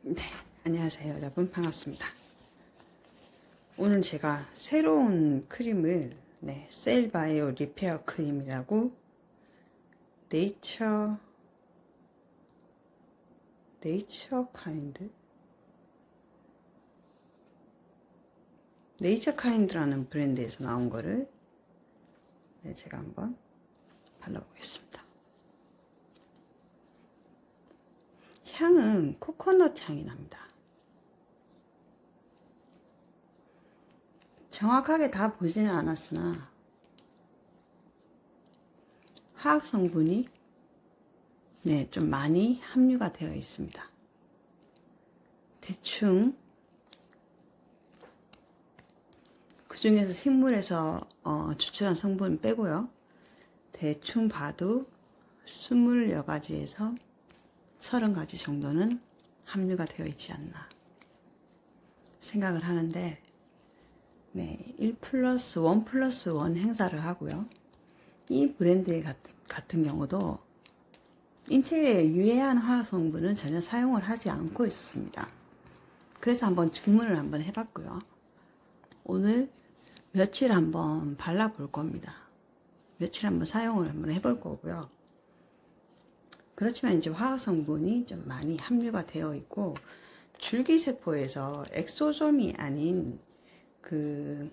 네, 안녕하세요 여러분, 반갑습니다. 오늘 제가 새로운 크림을 셀바이오 리페어 크림이라고 네이처 카인드라는 브랜드에서 나온 거를 제가 한번 발라보겠습니다. 향은 코코넛 향이 납니다. 정확하게 다 보지는 않았으나 화학 성분이 좀 많이 함유가 되어 있습니다. 대충 그 중에서 식물에서 추출한 성분 빼고요. 대충 봐도 20여가지에서 30가지 정도는 함유가 되어 있지 않나 생각을 하는데, 1+1+1 행사를 하고요. 이 브랜드 같은 경우도 인체에 유해한 화학 성분은 전혀 사용을 하지 않고 있었습니다. 그래서 한번 주문을 한번 해봤고요. 오늘 며칠 한번 발라볼 겁니다. 며칠 한번 사용을 한번 해볼 거고요. 그렇지만 이제 화학 성분이 좀 많이 함유가 되어 있고, 줄기세포에서 엑소솜이 아닌 그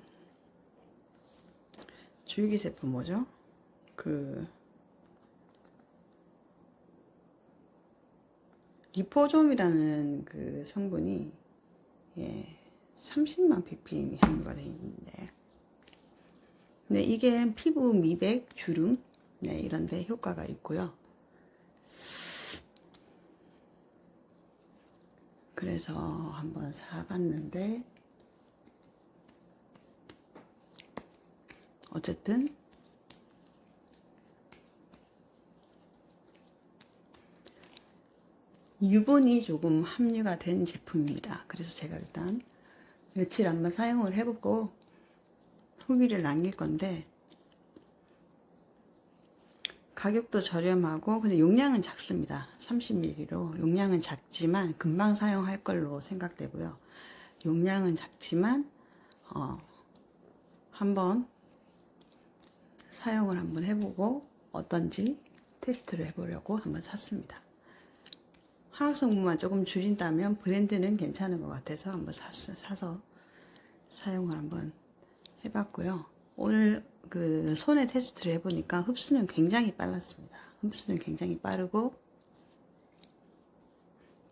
줄기세포 뭐죠? 리포솜이라는 그 성분이 30만 ppm이 함유가 되어 있는데, 이게 피부 미백, 주름 이런 데 효과가 있고요. 그래서 한번 사봤는데, 어쨌든 유분이 조금 함유가 된 제품입니다. 그래서 제가 일단 며칠 한번 사용을 해보고 후기를 남길 건데, 가격도 저렴하고 근데 용량은 작습니다. 30ml로 용량은 작지만 금방 사용할 걸로 생각되고요. 용량은 작지만 한번 사용을 한번 해보고 어떤지 테스트를 해보려고 한번 샀습니다. 화학 성분만 조금 줄인다면 브랜드는 괜찮은 것 같아서 한번 사서 사용을 한번 해봤고요. 오늘 그 손에 테스트를 해보니까 흡수는 굉장히 빨랐습니다. 흡수는 굉장히 빠르고,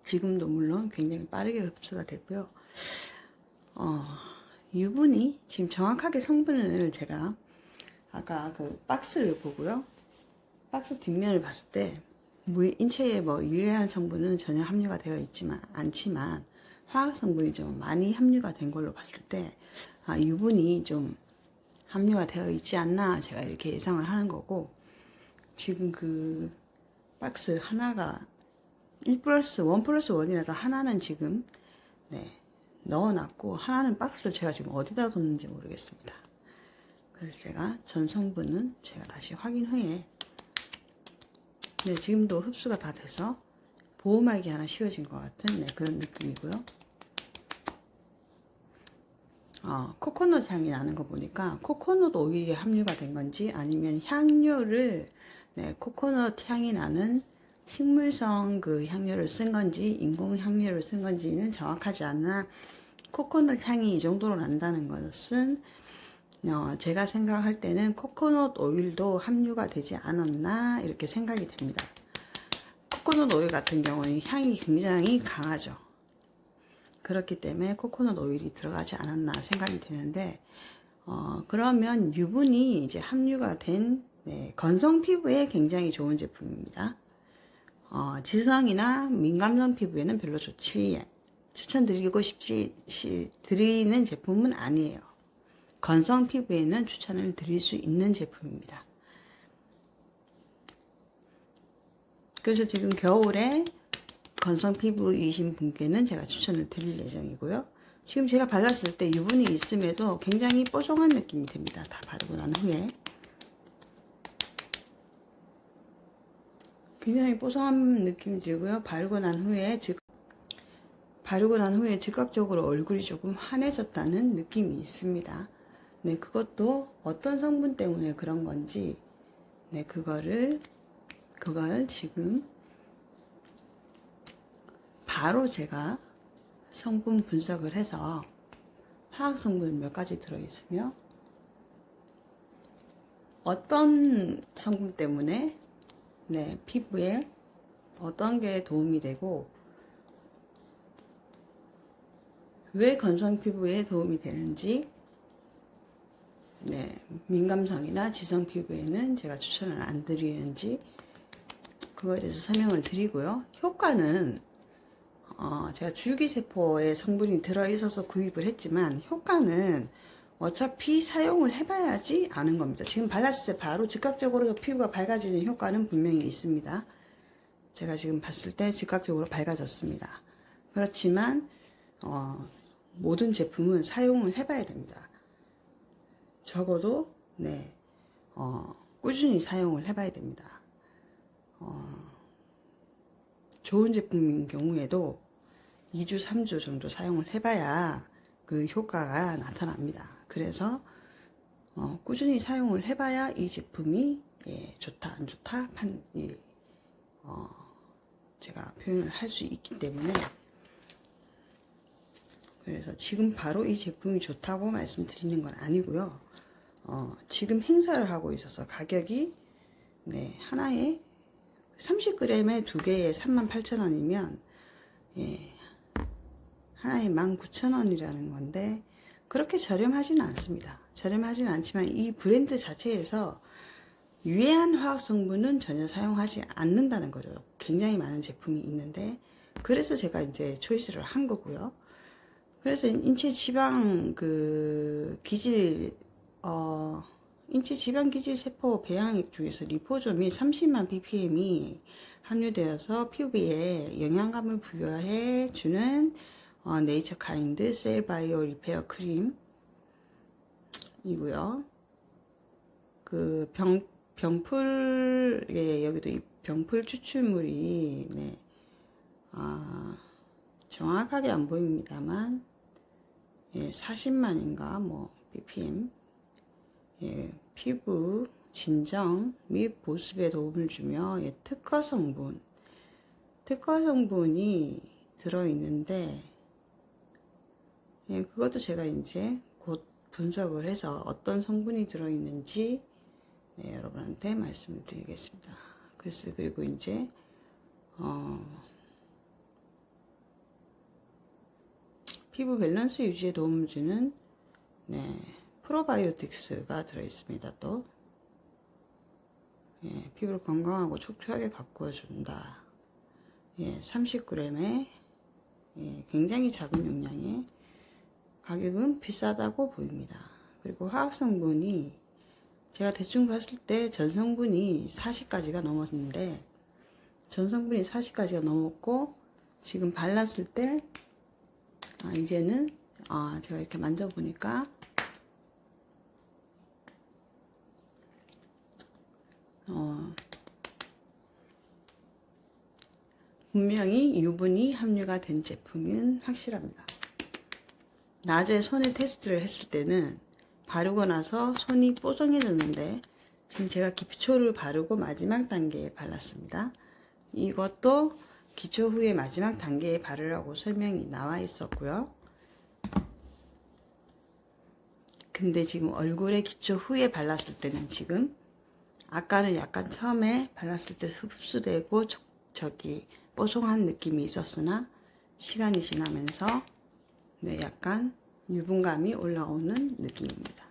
지금도 물론 굉장히 빠르게 흡수가 됐고요. 유분이 지금 정확하게 성분을 제가 아까 그 박스를 보고요, 박스 뒷면을 봤을 때 인체에 뭐 유해한 성분은 전혀 함유가 되어 있지만 않지만 화학 성분이 좀 많이 함유가 된 걸로 봤을 때 유분이 좀 함유가 되어 있지 않나 제가 이렇게 예상을 하는 거고, 지금 그 박스 하나가 1+1+1이라서 하나는 지금 넣어놨고, 하나는 박스를 제가 지금 어디다 뒀는지 모르겠습니다. 그래서 제가 전 성분은 제가 다시 확인 후에 지금도 흡수가 다 돼서 보호막이 하나 씌워진 것 같은 그런 느낌이고요. 코코넛 향이 나는 거 보니까 코코넛 오일이 함유가 된 건지 아니면 향료를 코코넛 향이 나는 식물성 그 향료를 쓴 건지 인공 향료를 쓴 건지는 정확하지 않으나, 코코넛 향이 이 정도로 난다는 것은 제가 생각할 때는 코코넛 오일도 함유가 되지 않았나 이렇게 생각이 됩니다. 코코넛 오일 같은 경우는 향이 굉장히 강하죠. 그렇기 때문에 코코넛 오일이 들어가지 않았나 생각이 되는데, 그러면 유분이 이제 함유가 된 건성 피부에 굉장히 좋은 제품입니다. 지성이나 민감성 피부에는 별로 추천드리고 싶지 드리는 제품은 아니에요. 건성 피부에는 추천을 드릴 수 있는 제품입니다. 그래서 지금 겨울에 건성 피부이신 분께는 제가 추천을 드릴 예정이고요. 지금 제가 발랐을 때 유분이 있음에도 굉장히 뽀송한 느낌이 듭니다. 다 바르고 난 후에 굉장히 뽀송한 느낌이 들고요. 바르고 난 후에 바르고 난 후에 즉각적으로 얼굴이 조금 환해졌다는 느낌이 있습니다. 네, 그것도 어떤 성분 때문에 그런 건지, 네, 그걸 지금 바로 제가 성분 분석을 해서 화학 성분 몇 가지 들어있으며 어떤 성분 때문에 네, 피부에 어떤 게 도움이 되고 왜 건성 피부에 도움이 되는지, 네, 민감성이나 지성 피부에는 제가 추천을 안 드리는지 그거에 대해서 설명을 드리고요. 효과는 제가 줄기세포의 성분이 들어있어서 구입을 했지만 효과는 어차피 사용을 해봐야지 아는 겁니다. 지금 발랐을 때 바로 즉각적으로 피부가 밝아지는 효과는 분명히 있습니다. 제가 지금 봤을 때 즉각적으로 밝아졌습니다. 그렇지만 모든 제품은 사용을 해봐야 됩니다. 적어도 네, 꾸준히 사용을 해봐야 됩니다. 좋은 제품인 경우에도 2주, 3주 정도 사용을 해봐야 그 효과가 나타납니다. 그래서 꾸준히 사용을 해봐야 이 제품이 좋다, 안 좋다 제가 표현을 할 수 있기 때문에, 그래서 지금 바로 이 제품이 좋다고 말씀드리는 건 아니고요. 지금 행사를 하고 있어서 가격이 네, 하나에 30g에 두 개에 38,000원이면 하나에 19,000원이라는 건데 그렇게 저렴하지는 않습니다. 저렴하지는 않지만 이 브랜드 자체에서 유해한 화학 성분은 전혀 사용하지 않는다는 거죠. 굉장히 많은 제품이 있는데, 그래서 제가 이제 초이스를 한 거고요. 그래서 인체 지방 인체 지방 기질 세포 배양액 중에서 리포좀이 30만 ppm이 함유되어서 피부에 영양감을 부여해 주는 네이처 카인드 셀 바이오 리페어 크림이고요. 그 병풀, 여기도 이 병풀 추출물이 정확하게 안 보입니다만 40만인가 ppm, 피부 진정 및 보습에 도움을 주며 특허 성분이 들어있는데, 그것도 제가 이제 곧 분석을 해서 어떤 성분이 들어있는지 여러분한테 말씀을 드리겠습니다. 그리고 이제 피부 밸런스 유지에 도움을 주는 프로바이오틱스가 들어있습니다. 또 피부를 건강하고 촉촉하게 가꾸어준다. 30g에 굉장히 작은 용량에 가격은 비싸다고 보입니다. 그리고 화학성분이 제가 대충 봤을 때 전성분이 40가지가 넘었는데, 전성분이 40가지가 넘었고 지금 발랐을 때 이제는 제가 이렇게 만져보니까 분명히 유분이 함유가 된 제품은 확실합니다. 낮에 손에 테스트를 했을 때는 바르고 나서 손이 뽀송해졌는데, 지금 제가 기초를 바르고 마지막 단계에 발랐습니다. 이것도 기초 후에 마지막 단계에 바르라고 설명이 나와 있었고요. 근데 지금 얼굴에 기초 후에 발랐을 때는 지금 아까는 약간 처음에 발랐을 때 흡수되고 뽀송한 느낌이 있었으나 시간이 지나면서 약간 유분감이 올라오는 느낌입니다.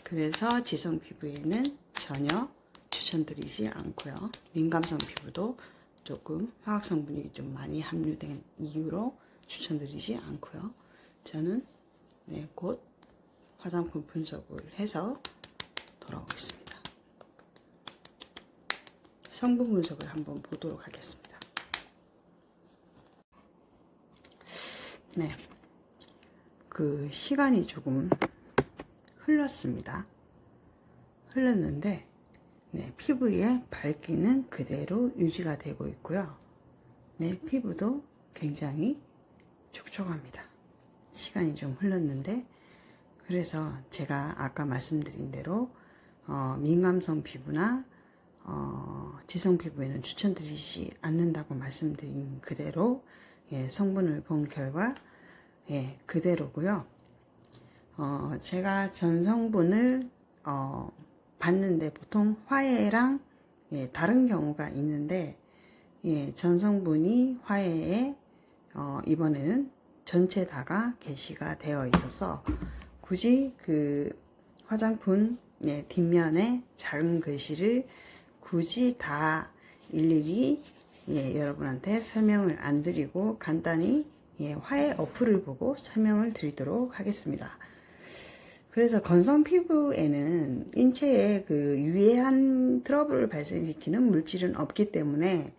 그래서 지성 피부에는 전혀 추천드리지 않고요. 민감성 피부도 조금 화학 성분이 좀 많이 함유된 이유로 추천드리지 않고요. 저는 곧 화장품 분석을 해서 돌아오겠습니다. 성분 분석을 한번 보도록 하겠습니다. 그 시간이 조금 흘렀는데 피부의 밝기는 그대로 유지가 되고 있고요. 피부도 굉장히 촉촉합니다. 시간이 좀 흘렀는데, 그래서 제가 아까 말씀드린 대로 민감성 피부나 지성 피부에는 추천드리지 않는다고 말씀드린 그대로 성분을 본 결과 그대로고요. 제가 전성분을 봤는데 보통 화해랑 다른 경우가 있는데 전성분이 화해에 이번에는 전체 다가 게시가 되어 있어서 굳이 그 화장품 뒷면에 작은 글씨를 굳이 다 일일이 여러분한테 설명을 안 드리고 간단히 화해 어플을 보고 설명을 드리도록 하겠습니다. 그래서 건성 피부에는 인체에 그 유해한 트러블을 발생시키는 물질은 없기 때문에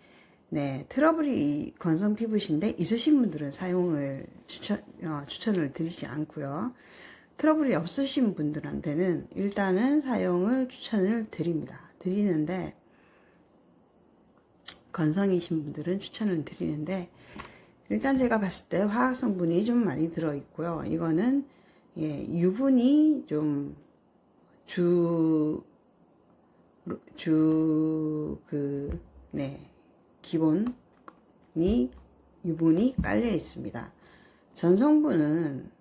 트러블이 건성 피부신데 있으신 분들은 사용을 추천을 드리지 않고요. 트러블이 없으신 분들한테는 일단은 사용을 추천을 드리는데 건성이신 분들은 추천을 드리는데 일단 제가 봤을 때 화학 성분이 좀 많이 들어 있고요. 이거는 유분이 좀 기본이 유분이 깔려 있습니다. 전성분은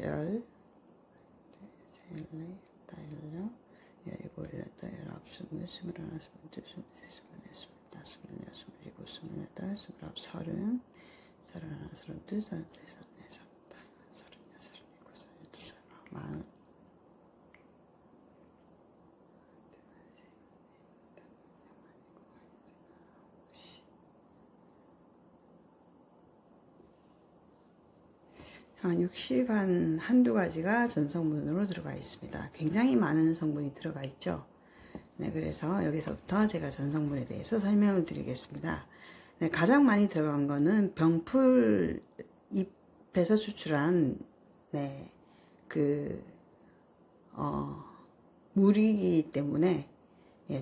열일곱, 열여덟, 열아홉, 스물, 스물하나, 스물둘, 스물셋, 스물넷, 스물다섯, 스물여섯, 스물일곱, 스물여덟, 스물아홉, 서른, 서른하나, 서른둘, 서른셋, 서른넷, 서른다섯, 서른여섯, 서른일곱, 서른여덟, 서른아홉, 마흔. 한 60, 한두 가지가 전성분으로 들어가 있습니다. 굉장히 많은 성분이 들어가 있죠. 그래서 여기서부터 제가 전성분에 대해서 설명을 드리겠습니다. 가장 많이 들어간 거는 병풀 잎에서 추출한 물이기 때문에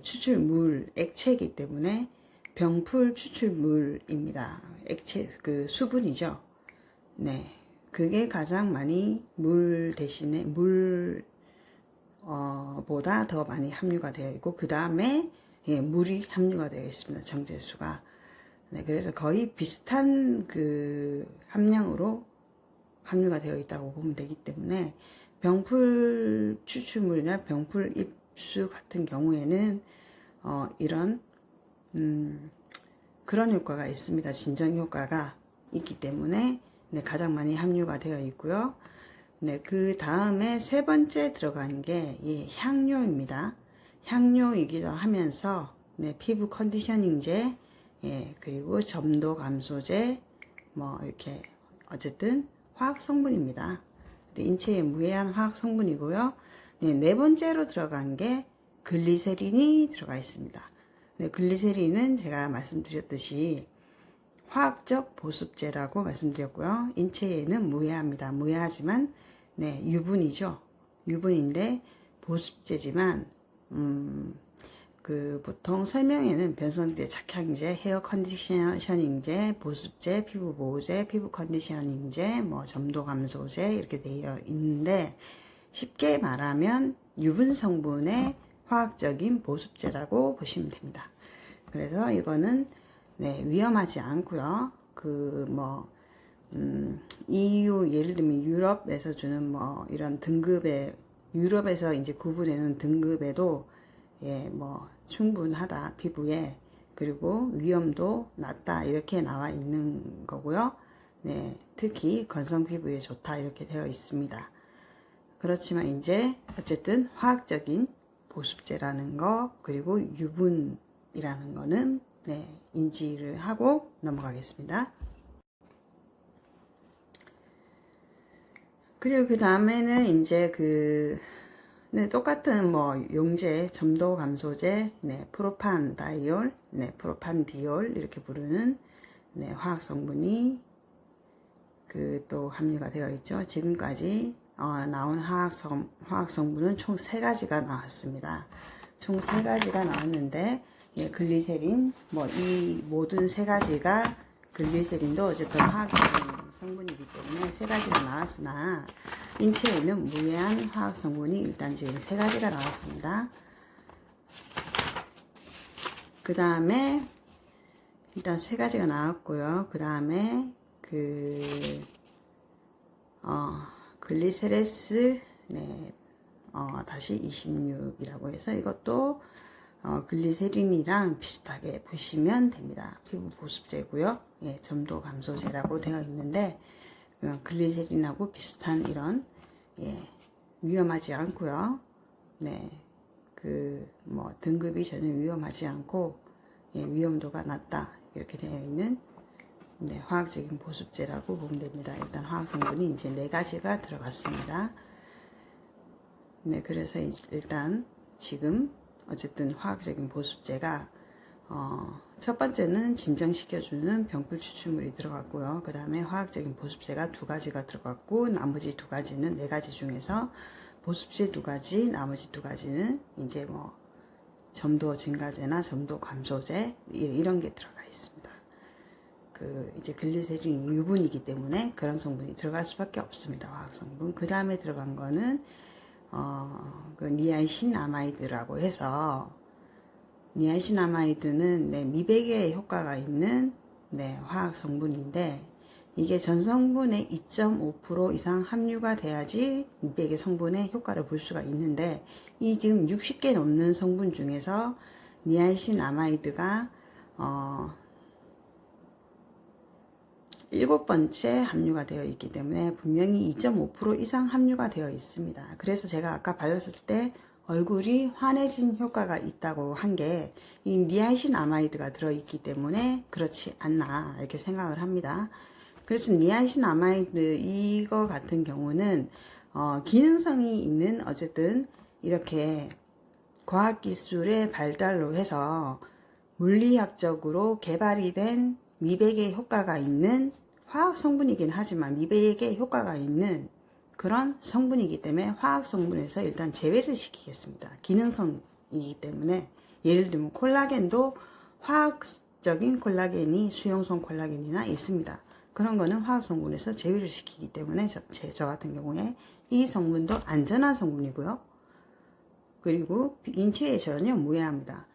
추출물 액체이기 때문에 병풀 추출물입니다. 액체 그 수분이죠. 그게 가장 많이 물 대신에 보다 더 많이 함유가 되어 있고 그 다음에 물이 함유가 되어 있습니다. 정제수가. 그래서 거의 비슷한 그 함량으로 함유가 되어 있다고 보면 되기 때문에 병풀 추출물이나 병풀 잎수 같은 경우에는 이런 그런 효과가 있습니다. 진정 효과가 있기 때문에 가장 많이 함유가 되어 있고요. 그 다음에 세 번째 들어간 게 향료입니다. 향료이기도 하면서 피부 컨디셔닝제, 그리고 점도 감소제, 뭐 이렇게 어쨌든 화학 성분입니다. 인체에 무해한 화학 성분이고요. 네 번째로 들어간 게 글리세린이 들어가 있습니다. 글리세린은 제가 말씀드렸듯이 화학적 보습제라고 말씀드렸고요. 인체에는 무해합니다. 무해하지만 유분이죠. 유분인데 보습제지만 보통 설명에는 변성제, 착향제, 헤어 컨디셔닝제, 보습제, 피부 보호제, 피부 컨디셔닝제, 뭐 점도 감소제 이렇게 되어 있는데 쉽게 말하면 유분 성분의 화학적인 보습제라고 보시면 됩니다. 그래서 이거는 위험하지 않고요. EU 예를 들면 유럽에서 주는 뭐 이런 등급의 유럽에서 이제 구분해놓은 등급에도 충분하다 피부에 그리고 위험도 낮다 이렇게 나와 있는 거고요. 특히 건성 피부에 좋다 이렇게 되어 있습니다. 그렇지만 이제 어쨌든 화학적인 보습제라는 거 그리고 유분이라는 거는 인지를 하고 넘어가겠습니다. 그리고 그 다음에는 이제 똑같은 뭐 용제, 점도 감소제, 프로판다이올, 프로판디올 이렇게 부르는 화학 성분이 또 함유가 되어 있죠. 지금까지 나온 화학 성분은 총 3가지가 나왔습니다. 총 3가지가 나왔는데 예, 글리세린, 뭐 이 모든 세 가지가 글리세린도 어쨌든 화학적인 성분이기 때문에 세 가지가 나왔으나 인체에는 무해한 화학 성분이 일단 지금 세 가지가 나왔습니다. 그 다음에 일단 세 가지가 나왔고요. 그 다음에 글리세레스 네, 다시 26이라고 해서 이것도 글리세린이랑 비슷하게 보시면 됩니다. 피부 보습제고요. 예, 점도 감소제라고 되어 있는데 글리세린하고 비슷한 이런 예, 위험하지 않고요. 네, 뭐 등급이 전혀 위험하지 않고 예, 위험도가 낮다 이렇게 되어 있는 네, 화학적인 보습제라고 보면 됩니다. 일단 화학 성분이 이제 4가지가 들어갔습니다. 네, 그래서 일단 지금 어쨌든 화학적인 보습제가 첫 번째는 진정시켜주는 병풀 추출물이 들어갔고요. 그 다음에 화학적인 보습제가 2가지가 들어갔고 나머지 2가지는 4가지 중에서 보습제 2가지, 나머지 2가지는 이제 뭐 점도 증가제나 점도 감소제 이런 게 들어가 있습니다. 이제 글리세린 유분이기 때문에 그런 성분이 들어갈 수밖에 없습니다. 화학 성분. 그 다음에 들어간 거는 니아신아마이드라고 해서 니아신아마이드는 네, 미백에 효과가 있는 네, 화학 성분인데 이게 전 성분의 2.5% 이상 함유가 돼야지 미백의 성분의 효과를 볼 수가 있는데 이 지금 60개 넘는 성분 중에서 니아신아마이드가 7번째 함유가 되어 있기 때문에 분명히 2.5% 이상 함유가 되어 있습니다. 그래서 제가 아까 발랐을 때 얼굴이 환해진 효과가 있다고 한 게 이 니아신아마이드가 들어있기 때문에 그렇지 않나 이렇게 생각을 합니다. 그래서 니아신아마이드 이거 같은 경우는 기능성이 있는 어쨌든 이렇게 과학기술의 발달로 해서 물리학적으로 개발이 된 미백에 효과가 있는 화학 성분이긴 하지만 미백에 효과가 있는 그런 성분이기 때문에 화학 성분에서 일단 제외를 시키겠습니다. 기능성이기 때문에 예를 들면 콜라겐도 화학적인 콜라겐이 수용성 콜라겐이나 있습니다. 그런 거는 화학 성분에서 제외를 시키기 때문에 저 같은 경우에 이 성분도 안전한 성분이고요. 그리고 인체에 전혀 무해합니다.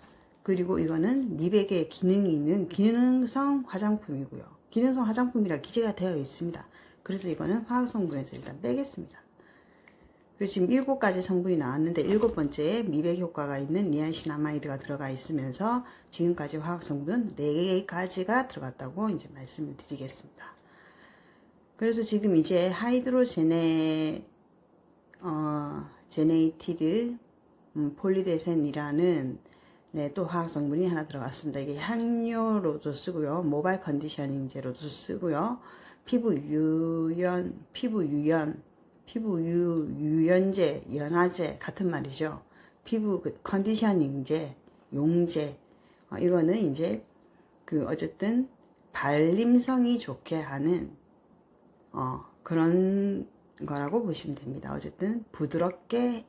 그리고 이거는 미백에 기능이 있는 기능성 화장품이고요. 기능성 화장품이라 기재가 되어 있습니다. 그래서 이거는 화학 성분에서 일단 빼겠습니다. 그리고 지금 7가지 성분이 나왔는데 7번째에 미백 효과가 있는 니아신아마이드가 들어가 있으면서 지금까지 화학 성분은 4가지가 들어갔다고 이제 말씀을 드리겠습니다. 그래서 지금 이제 제네이티드 폴리데센이라는 네, 또 화학 성분이 하나 들어갔습니다. 이게 향료로도 쓰고요, 모발 컨디셔닝제로도 쓰고요, 피부유연제, 연화제 같은 말이죠. 피부 컨디셔닝제, 용제. 이거는 이제 어쨌든 발림성이 좋게 하는 그런 거라고 보시면 됩니다. 어쨌든 부드럽게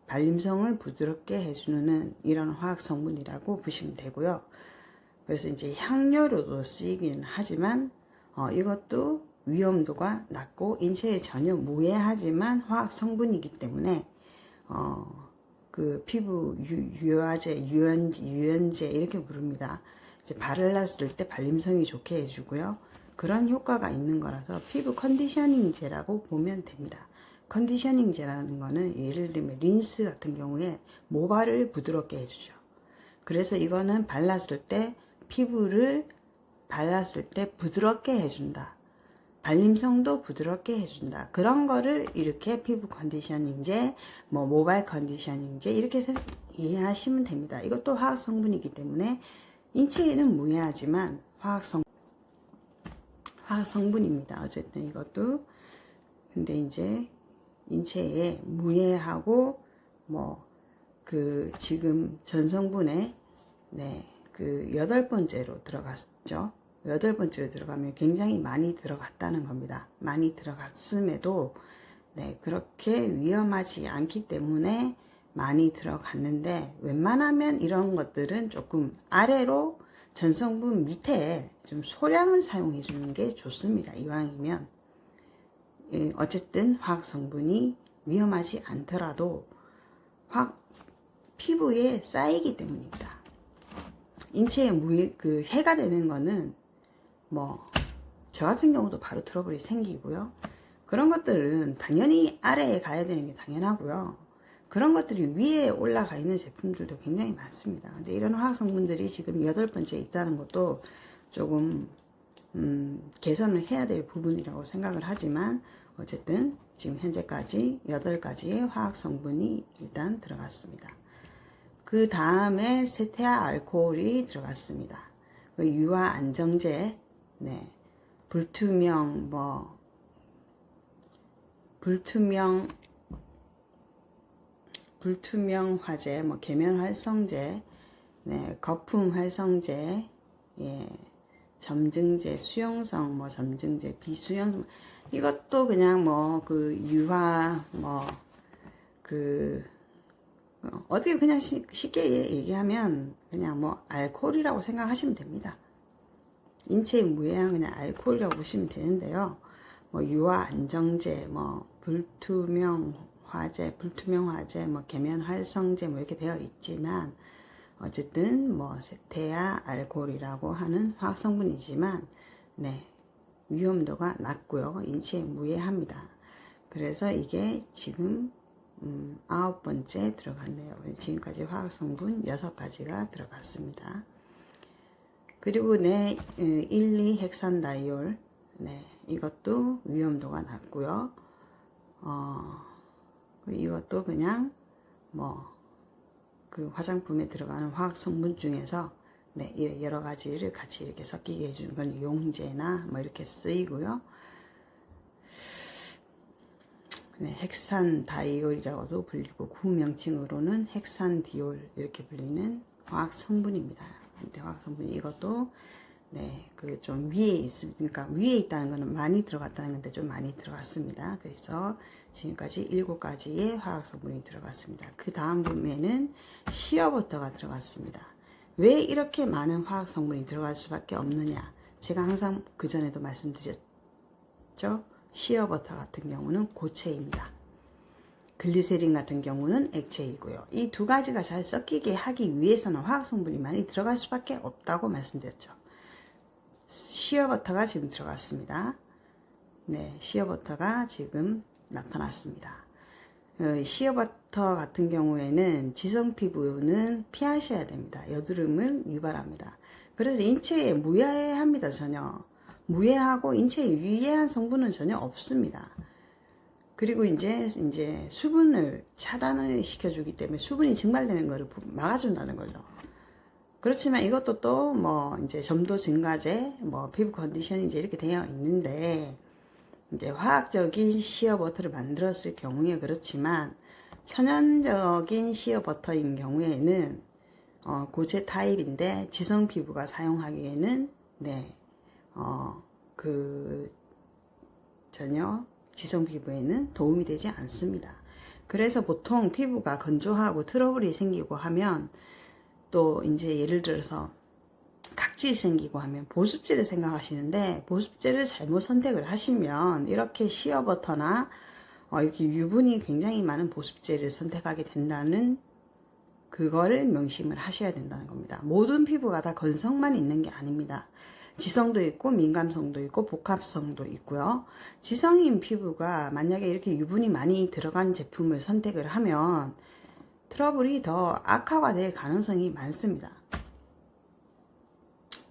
발림성을 부드럽게 해주는 이런 화학 성분이라고 보시면 되고요. 그래서 이제 향료로도 쓰이기는 하지만 이것도 위험도가 낮고 인체에 전혀 무해하지만 화학 성분이기 때문에 피부 유화제, 유연제 이렇게 부릅니다. 이제 발랐을 때 발림성이 좋게 해주고요. 그런 효과가 있는 거라서 피부 컨디셔닝제라고 보면 됩니다. 컨디셔닝제라는 거는 예를 들면 린스 같은 경우에 모발을 부드럽게 해주죠. 그래서 이거는 발랐을 때 피부를 발랐을 때 부드럽게 해준다. 발림성도 부드럽게 해준다. 그런 거를 이렇게 피부 컨디셔닝제, 뭐 모발 컨디셔닝제 이렇게 해서 이해하시면 됩니다. 이것도 화학 성분이기 때문에 인체에는 무해하지만 화학 성분입니다. 어쨌든 이것도. 근데 이제 인체에 무해하고 지금 전성분에 네, 8번째로 들어갔죠. 8번째로 들어가면 굉장히 많이 들어갔다는 겁니다. 많이 들어갔음에도 네, 그렇게 위험하지 않기 때문에 많이 들어갔는데 웬만하면 이런 것들은 조금 아래로 전성분 밑에 좀 소량을 사용해 주는 게 좋습니다. 이왕이면 어쨌든 화학 성분이 위험하지 않더라도 피부에 쌓이기 때문입니다. 인체에 해가 되는 거는 뭐 저 같은 경우도 바로 트러블이 생기고요. 그런 것들은 당연히 아래에 가야 되는 게 당연하고요. 그런 것들이 위에 올라가 있는 제품들도 굉장히 많습니다. 근데 이런 화학 성분들이 지금 8번째 있다는 것도 조금 개선을 해야 될 부분이라고 생각을 하지만 어쨌든 지금 현재까지 8가지의 화학 성분이 일단 들어갔습니다. 그 다음에 세테아 알코올이 들어갔습니다. 그 유화 안정제, 네, 불투명 화제, 계면 활성제, 네, 거품 활성제, 예, 점증제, 수용성, 점증제, 비수용성, 이것도 그냥 유화, 어떻게 그냥 쉽게 얘기하면 그냥 알코올이라고 생각하시면 됩니다. 인체에 무해한 그냥 알코올이라고 보시면 되는데요. 유화 안정제, 불투명 화제, 계면 활성제 이렇게 되어 있지만 어쨌든 세테아 알코올이라고 하는 화학 성분이지만 네, 위험도가 낮고요. 인체에 무해합니다. 그래서 이게 지금 9번째 들어갔네요. 지금까지 화학 성분 6가지가 들어갔습니다. 그리고 1,2 헥산다이올, 네, 이것도 위험도가 낮고요. 이것도 그냥 그 화장품에 들어가는 화학 성분 중에서 네, 여러 가지를 같이 이렇게 섞이게 해주는 건 용제나 이렇게 쓰이고요. 네, 헥산다이올이라고도 불리고 구명칭으로는 헥산디올 이렇게 불리는 화학 성분입니다. 근데 화학 성분 이것도 네, 그 좀 위에 있으니까 위에 있다는 거는 많이 들어갔다는 건데 좀 많이 들어갔습니다. 그래서 지금까지 7가지의 화학 성분이 들어갔습니다. 그 다음 부분에는 시어버터가 들어갔습니다. 왜 이렇게 많은 화학 성분이 들어갈 수밖에 없느냐? 제가 항상 그 전에도 말씀드렸죠. 시어버터 같은 경우는 고체입니다. 글리세린 같은 경우는 액체이고요. 이 2가지가 잘 섞이게 하기 위해서는 화학 성분이 많이 들어갈 수밖에 없다고 말씀드렸죠. 시어버터가 지금 들어갔습니다. 네, 시어버터가 지금 나타났습니다. 시어버터 같은 경우에는 지성 피부는 피하셔야 됩니다. 여드름을 유발합니다. 그래서 인체에 무해합니다. 전혀 무해하고 인체에 유해한 성분은 전혀 없습니다. 그리고 이제 수분을 차단을 시켜주기 때문에 수분이 증발되는 것을 막아준다는 거죠. 그렇지만 이것도 또 이제 점도 증가제, 피부 컨디션이 이제 이렇게 되어 있는데 이제 화학적인 시어버터를 만들었을 경우에 그렇지만 천연적인 시어버터인 경우에는 고체 타입인데 지성 피부가 사용하기에는 네, 전혀 지성 피부에는 도움이 되지 않습니다. 그래서 보통 피부가 건조하고 트러블이 생기고 하면 또 이제 예를 들어서 각질 생기고 하면 보습제를 생각하시는데 보습제를 잘못 선택을 하시면 이렇게 시어버터나 이렇게 유분이 굉장히 많은 보습제를 선택하게 된다는 그거를 명심을 하셔야 된다는 겁니다. 모든 피부가 다 건성만 있는 게 아닙니다. 지성도 있고 민감성도 있고 복합성도 있고요. 지성인 피부가 만약에 이렇게 유분이 많이 들어간 제품을 선택을 하면 트러블이 더 악화가 될 가능성이 많습니다.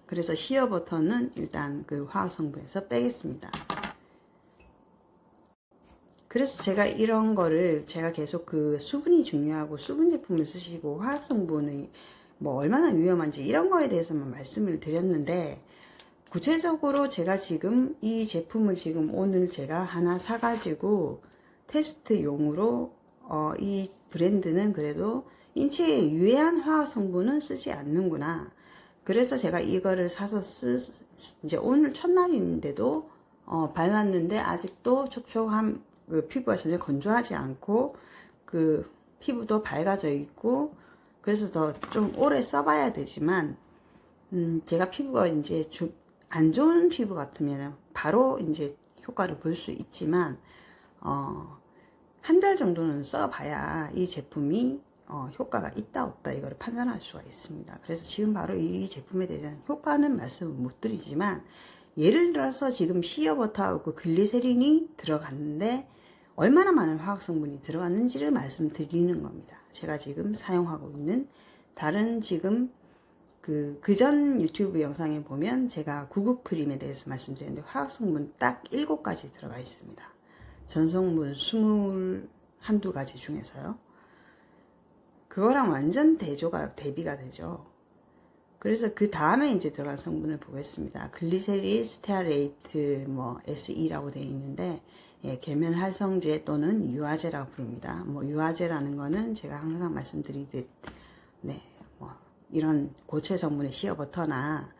그래서 시어버터는 일단 그 화학 성분에서 빼겠습니다. 그래서 제가 이런 거를 제가 계속 그 수분이 중요하고 수분 제품을 쓰시고 화학 성분이 얼마나 위험한지 이런 거에 대해서만 말씀을 드렸는데 구체적으로 제가 지금 이 제품을 지금 오늘 제가 하나 사가지고 테스트용으로 이 브랜드는 그래도 인체에 유해한 화학 성분은 쓰지 않는구나. 그래서 제가 이거를 사서 이제 오늘 첫날인데도 발랐는데 아직도 촉촉한 그 피부가 전혀 건조하지 않고 그 피부도 밝아져 있고 그래서 더 좀 오래 써봐야 되지만 제가 피부가 이제 안 좋은 피부 같으면 바로 이제 효과를 볼 수 있지만 한 달 정도는 써봐야 이 제품이 효과가 있다 없다 이걸 판단할 수가 있습니다. 그래서 지금 바로 이 제품에 대한 효과는 말씀을 못 드리지만 예를 들어서 지금 시어버터하고 글리세린이 들어갔는데 얼마나 많은 화학성분이 들어갔는지를 말씀드리는 겁니다. 제가 지금 사용하고 있는 다른 지금 그전 유튜브 영상에 보면 제가 구급 크림에 대해서 말씀드렸는데 화학성분 딱 7가지 들어가 있습니다. 전성분 21~22가지 중에서요. 그거랑 완전 대비가 되죠. 그래서 그 다음에 이제 들어간 성분을 보겠습니다. 글리세릴 스테아레이트 SE라고 되어 있는데 계면 활성제 또는 유화제라고 부릅니다. 유화제라는 거는 제가 항상 말씀드리듯 이런 고체 성분의 시어버터나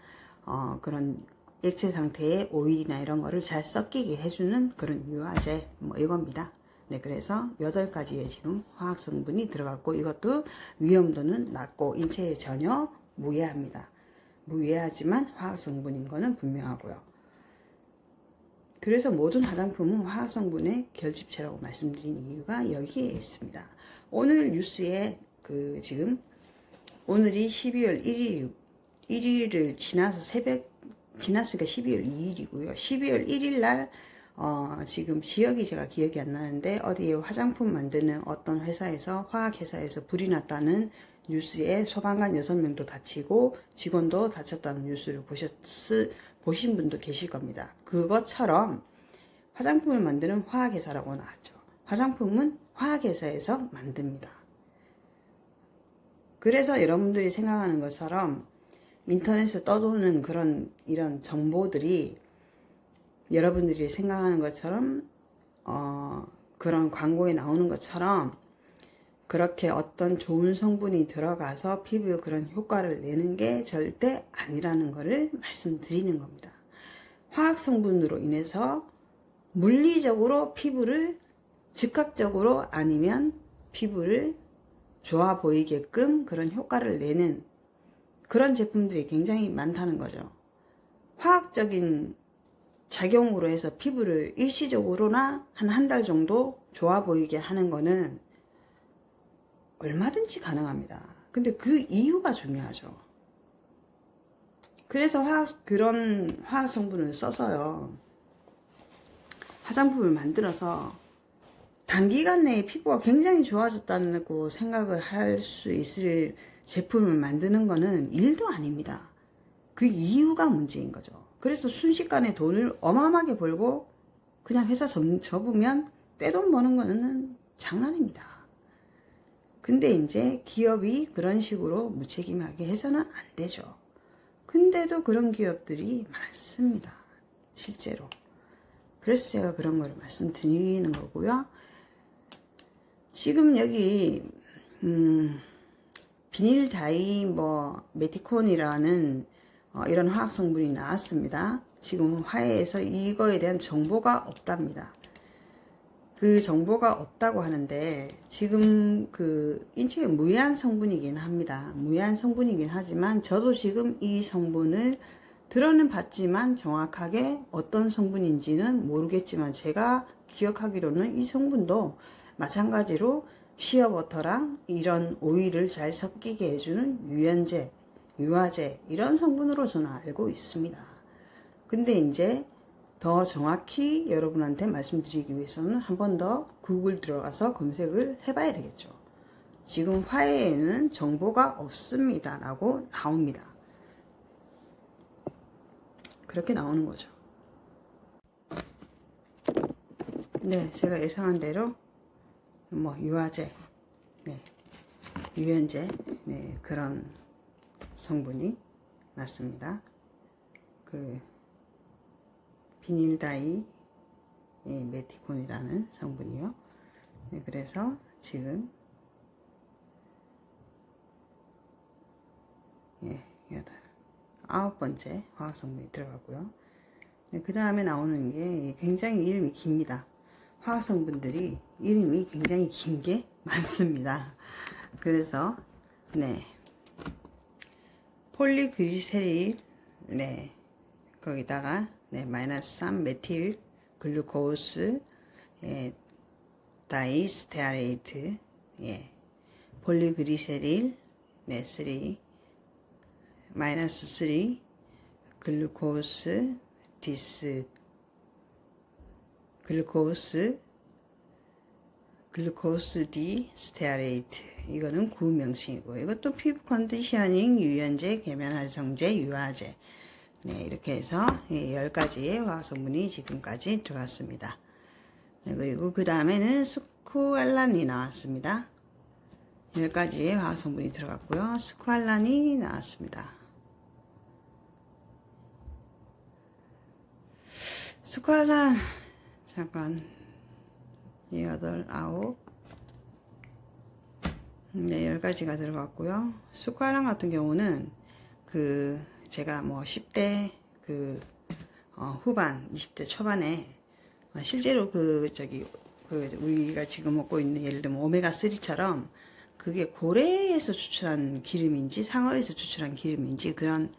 그런 액체 상태의 오일이나 이런 거를 잘 섞이게 해주는 그런 유화제 이겁니다. 네, 그래서 8가지의 지금 화학 성분이 들어갔고 이것도 위험도는 낮고 인체에 전혀 무해합니다. 무해하지만 화학 성분인 거는 분명하고요. 그래서 모든 화장품은 화학 성분의 결집체라고 말씀드린 이유가 여기에 있습니다. 오늘 뉴스에 지금 오늘이 12월 1일을 지나서 지났으니까 12월 2일이고요. 12월 1일 날 지금 지역이 제가 기억이 안 나는데 어디에 화장품 만드는 어떤 회사에서 화학회사에서 불이 났다는 뉴스에 소방관 6명도 다치고 직원도 다쳤다는 뉴스를 보신 분도 계실 겁니다. 그것처럼 화장품을 만드는 화학회사라고 나왔죠. 화장품은 화학회사에서 만듭니다. 그래서 여러분들이 생각하는 것처럼 인터넷에 떠도는 이런 정보들이 여러분들이 생각하는 것처럼 그런 광고에 나오는 것처럼 그렇게 어떤 좋은 성분이 들어가서 피부에 그런 효과를 내는 게 절대 아니라는 것을 말씀드리는 겁니다. 화학 성분으로 인해서 물리적으로 피부를 즉각적으로 아니면 피부를 좋아 보이게끔 그런 효과를 내는 그런 제품들이 굉장히 많다는 거죠. 화학적인 작용으로 해서 피부를 일시적으로나 한 달 정도 좋아 보이게 하는 거는 얼마든지 가능합니다. 근데 그 이유가 중요하죠. 그래서 그런 화학 성분을 써서요. 화장품을 만들어서 단기간 내에 피부가 굉장히 좋아졌다고 생각을 할 수 있을 제품을 만드는 거는 일도 아닙니다. 그 이유가 문제인 거죠. 그래서 순식간에 돈을 어마어마하게 벌고 그냥 회사 접으면 떼돈 버는 거는 장난입니다. 근데 이제 기업이 그런 식으로 무책임하게 해서는 안 되죠. 근데도 그런 기업들이 많습니다. 실제로. 그래서 제가 그런 걸 말씀드리는 거고요. 지금 여기 비닐 다이 메티콘이라는 이런 화학 성분이 나왔습니다. 지금 화해에서 이거에 대한 정보가 없답니다. 그 정보가 없다고 하는데 지금 인체에 무해한 성분이긴 합니다. 무해한 성분이긴 하지만 저도 지금 이 성분을 들어는 봤지만 정확하게 어떤 성분인지는 모르겠지만 제가 기억하기로는 이 성분도 마찬가지로 시어버터랑 이런 오일을 잘 섞이게 해주는 유연제, 유화제 이런 성분으로 저는 알고 있습니다. 근데 이제 더 정확히 여러분한테 말씀드리기 위해서는 한 번 더 구글 들어가서 검색을 해봐야 되겠죠. 지금 화해에는 정보가 없습니다 라고 나옵니다. 그렇게 나오는 거죠. 네, 제가 예상한 대로 유화제, 유연제, 그런 성분이 맞습니다. 비닐다이 메티콘이라는 성분이요. 그래서 지금 9번째 화학 성분이 들어가고요. 그 다음에 나오는 게 굉장히 이름이 깁니다. 화학 성분들이 이름이 굉장히 긴 게 많습니다. 그래서 네, 폴리그리세릴, 네, 거기다가 네, 마이너스 3 메틸 글루코스, 예, 다이스테아레이트, 예, 폴리그리세릴, 네, 3 마이너스 3 글루코스 디스 글루코스 디 스테아레이트, 이거는 구명칭이고, 이것도 피부 컨디셔닝 유연제, 계면활성제, 유화제, 네, 이렇게 해서 10가지의 화학성분이 지금까지 들어갔습니다. 네, 그리고 그 다음에는 스쿠알란이 나왔습니다. 10가지의 화학성분이 들어갔고요. 스쿠알란이 나왔습니다. 스쿠알란, 잠깐, 8, 9, 네, 10가지가 들어갔고요. 스쿠알란 같은 경우는 제가 뭐 10대 후반, 20대 초반에 실제로 우리가 지금 먹고 있는, 예를 들면 오메가3처럼 그게 고래에서 추출한 기름인지 상어에서 추출한 기름인지 그런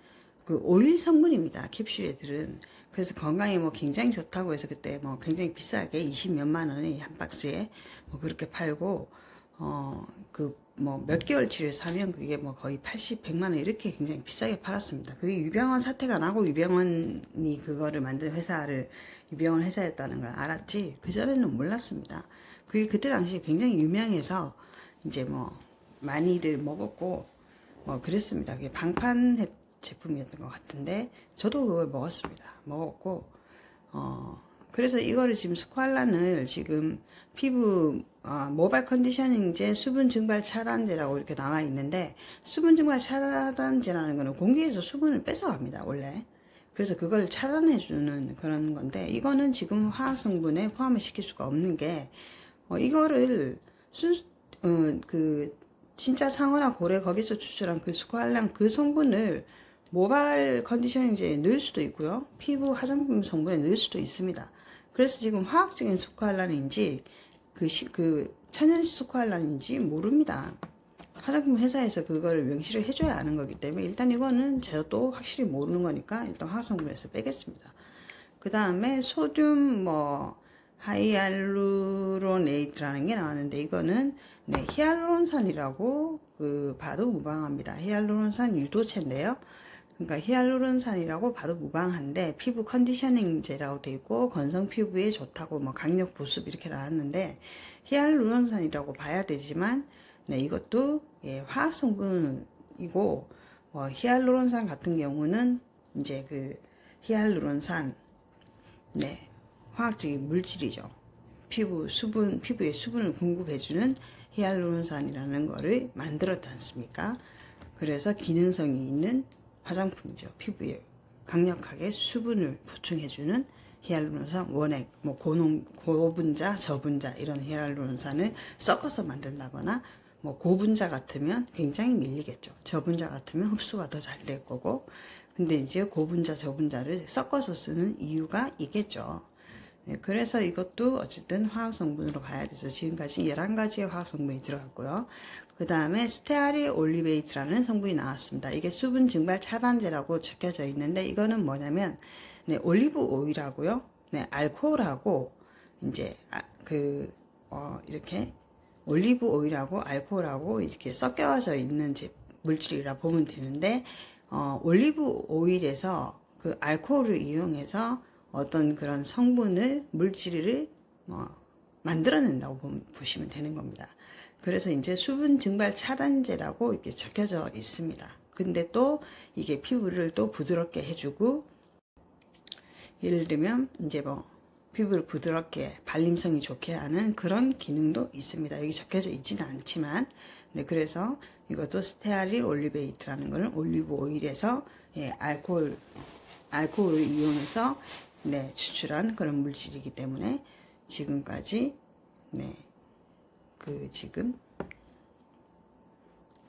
오일 성분입니다. 캡슐에 들은. 그래서 건강에 뭐 굉장히 좋다고 해서 그때 뭐 굉장히 비싸게 20몇만 원에 한 박스에 뭐 그렇게 팔고, 뭐 몇 개월치를 사면 그게 뭐 거의 80, 100만 원 이렇게 굉장히 비싸게 팔았습니다. 그게 유병원 사태가 나고 유병원이 그거를 만든 유병원 회사였다는 걸 알았지, 그전에는 몰랐습니다. 그게 그때 당시에 굉장히 유명해서 이제 뭐 많이들 먹었고 뭐 그랬습니다. 그게 방판 제품이었던 것 같은데 저도 그걸 먹었고, 그래서 이거를 지금 스쿠알란을 지금 피부 모발 컨디셔닝제, 수분 증발 차단제라고 이렇게 나와 있는데, 수분 증발 차단제라는 거는 공기에서 수분을 뺏어갑니다, 원래. 그래서 그걸 차단해주는 그런 건데, 이거는 지금 화학 성분에 포함을 시킬 수가 없는 게, 이거를 진짜 상어나 고래 거기서 추출한 그 스쿠알란 그 성분을 모발 컨디셔닝제에 넣을 수도 있고요, 피부 화장품 성분에 넣을 수도 있습니다. 그래서 지금 화학적인 스쿠알란인지 천연 스쿠알란인지 모릅니다. 화장품 회사에서 그거를 명시를 해줘야 아는 거기 때문에 일단 이거는 저도 확실히 모르는 거니까 일단 화학성분에서 빼겠습니다. 그 다음에 소듐 하이알루로네이트라는 게 나왔는데, 이거는 네, 히알루론산이라고 봐도 무방합니다. 히알루론산 유도체인데요. 그러니까 히알루론산이라고 봐도 무방한데 피부 컨디셔닝제라고 돼 있고 건성 피부에 좋다고 뭐 강력 보습 이렇게 나왔는데, 히알루론산이라고 봐야 되지만 네, 이것도 화학 성분이고, 히알루론산 같은 경우는 이제 히알루론산, 네, 화학적인 물질이죠. 피부에 수분을 공급해주는 히알루론산이라는 거를 만들었지 않습니까? 그래서 기능성이 있는 화장품이죠. 피부에 강력하게 수분을 보충해주는 히알루론산 원액, 뭐 고분자, 저분자 이런 히알루론산을 섞어서 만든다거나, 뭐 고분자 같으면 굉장히 밀리겠죠. 저분자 같으면 흡수가 더 잘 될 거고, 근데 이제 고분자, 저분자를 섞어서 쓰는 이유가 있겠죠. 네, 그래서 이것도 어쨌든 화학 성분으로 봐야 돼서 지금까지 11가지의 화학 성분이 들어갔고요. 그 다음에 스테아리 올리베이트라는 성분이 나왔습니다. 이게 수분 증발 차단제라고 적혀져 있는데, 이거는 뭐냐면 네, 올리브 오일하고요, 네, 알코올하고 이제 이렇게 올리브 오일하고 알코올하고 이렇게 섞여져 있는 물질이라 보면 되는데, 올리브 오일에서 그 알코올을 이용해서 어떤 그런 물질을 만들어낸다고 보시면 되는 겁니다. 그래서 이제 수분 증발 차단제라고 이렇게 적혀져 있습니다. 근데 또 이게 피부를 또 부드럽게 해주고, 예를 들면 이제 피부를 부드럽게 발림성이 좋게 하는 그런 기능도 있습니다. 여기 적혀져 있지는 않지만, 네, 그래서 이것도 스테아릴 올리베이트라는 거는 올리브 오일에서 알코올을 이용해서 네, 추출한 그런 물질이기 때문에 지금까지 네,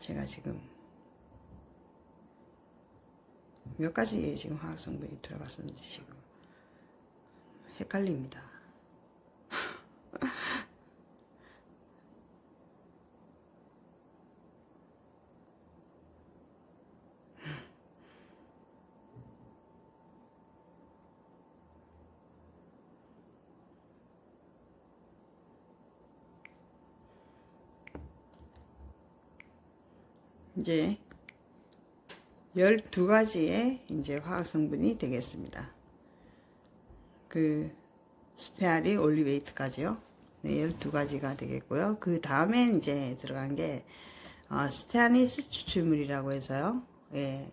제가 지금 몇 가지의 지금 화학 성분이 들어갔었는지 지금 헷갈립니다. 이제 12가지의 이제 화학 성분이 되겠습니다. 그 스테아릴, 올리베이트까지요. 네, 12가지가 되겠고요. 그 다음에 이제 들어간 게 스테아니스 추출물이라고 해서요. 예,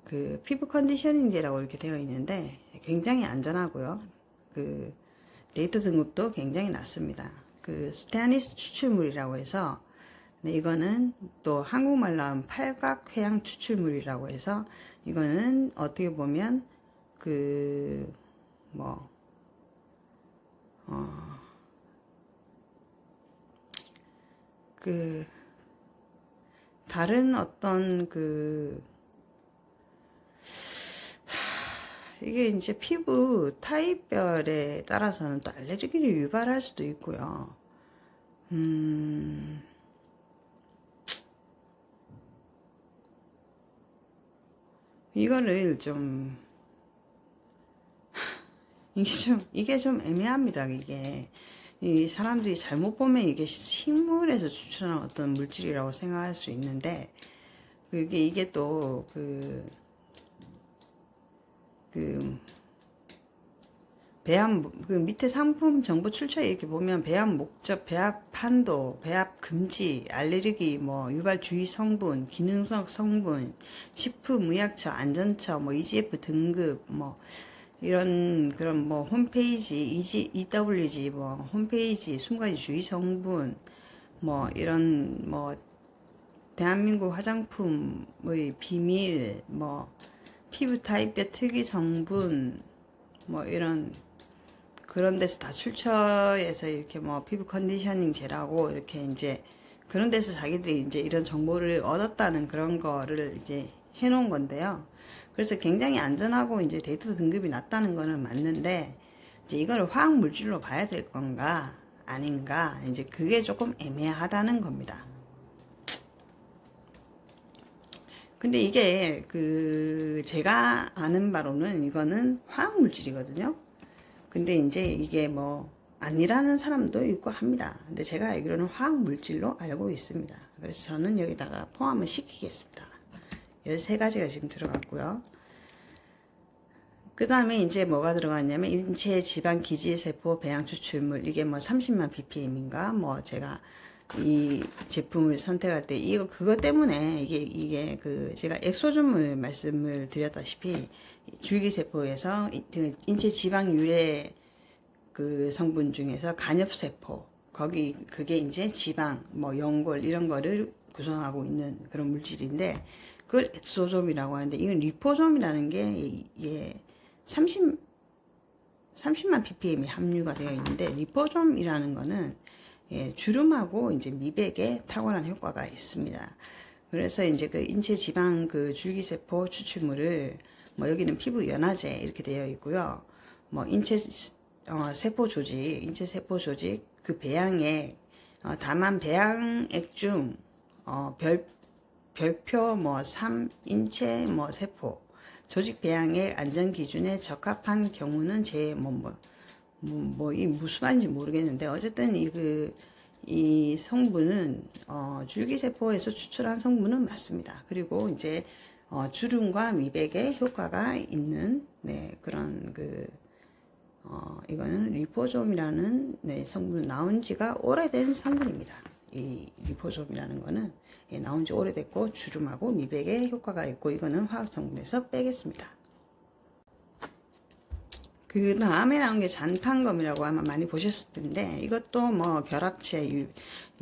그 피부 컨디셔닝제라고 이렇게 되어 있는데 굉장히 안전하고요. 그 데이터 등급도 굉장히 낮습니다. 그 스테아니스 추출물이라고 해서 네, 이거는 또 한국말로 하면 팔각회양 추출물이라고 해서 이거는 어떻게 보면 그 뭐 그 다른 어떤 그 이게 이제 피부 타입별에 따라서는 또 알레르기를 유발할 수도 있고요. 이거를 좀 이게 좀 애매합니다. 이게 이 사람들이 잘못 보면 이게 식물에서 추출하는 어떤 물질이라고 생각할 수 있는데 이게 또 배합 그 밑에 상품 정보 출처에 이렇게 보면 배합 목적, 배합 한도, 배합 금지, 알레르기, 뭐 유발 주의 성분, 기능성 성분, 식품 의약처, 안전처, 뭐 EGF 등급, 뭐 이런 그런 뭐 홈페이지, EWG 뭐 홈페이지, 20가지 주의 성분, 뭐 이런 뭐 대한민국 화장품의 비밀, 뭐 피부 타입별 특이 성분, 뭐 이런 그런 데서 다 출처해서 이렇게 뭐 피부 컨디셔닝 제라고 이렇게 이제 그런 데서 자기들이 이제 이런 정보를 얻었다는 그런 거를 이제 해놓은 건데요. 그래서 굉장히 안전하고 이제 데이터 등급이 낮다는 거는 맞는데 이제 이거를 화학 물질로 봐야 될 건가 아닌가 이제 그게 조금 애매하다는 겁니다. 근데 이게 제가 아는 바로는 이거는 화학 물질이거든요. 근데 이제 이게 뭐 아니라는 사람도 있고 합니다. 근데 제가 알기로는 화학 물질로 알고 있습니다. 그래서 저는 여기다가 포함을 시키겠습니다. 13가지가 지금 들어갔고요. 그 다음에 이제 뭐가 들어갔냐면 인체 지방 기질 세포 배양 추출물 이게 뭐 30만 ppm인가 뭐 제가 이 제품을 선택할 때 그것 때문에 이게 제가 엑소즘을 말씀을 드렸다시피 줄기세포에서 인체 지방 유래 그 성분 중에서 간엽세포 그게 이제 지방 뭐 연골 이런 거를 구성하고 있는 그런 물질인데 그걸 엑소좀이라고 하는데 이건 리포좀이라는 게 30만 ppm이 함유가 되어 있는데 리포좀이라는 거는 주름하고 이제 미백에 탁월한 효과가 있습니다. 그래서 이제 그 인체 지방 그 줄기세포 추출물을 뭐 여기는 피부 연화제 이렇게 되어 있고요. 뭐 인체 세포 조직 그 배양액 다만 배양액 중 별표 뭐 3 인체 뭐 세포 조직 배양액 안전 기준에 적합한 경우는 이 무슨 말인지 모르겠는데 어쨌든 이 성분은 줄기세포에서 추출한 성분은 맞습니다. 그리고 이제 주름과 미백에 효과가 있는 그런 이거는 리포좀이라는 성분 나온 지가 오래된 성분입니다. 이 리포좀이라는 거는 나온 지 오래됐고 주름하고 미백에 효과가 있고 이거는 화학 성분에서 빼겠습니다. 그 다음에 나온 게 잔탄검이라고 아마 많이 보셨을 텐데 이것도 뭐 결합체,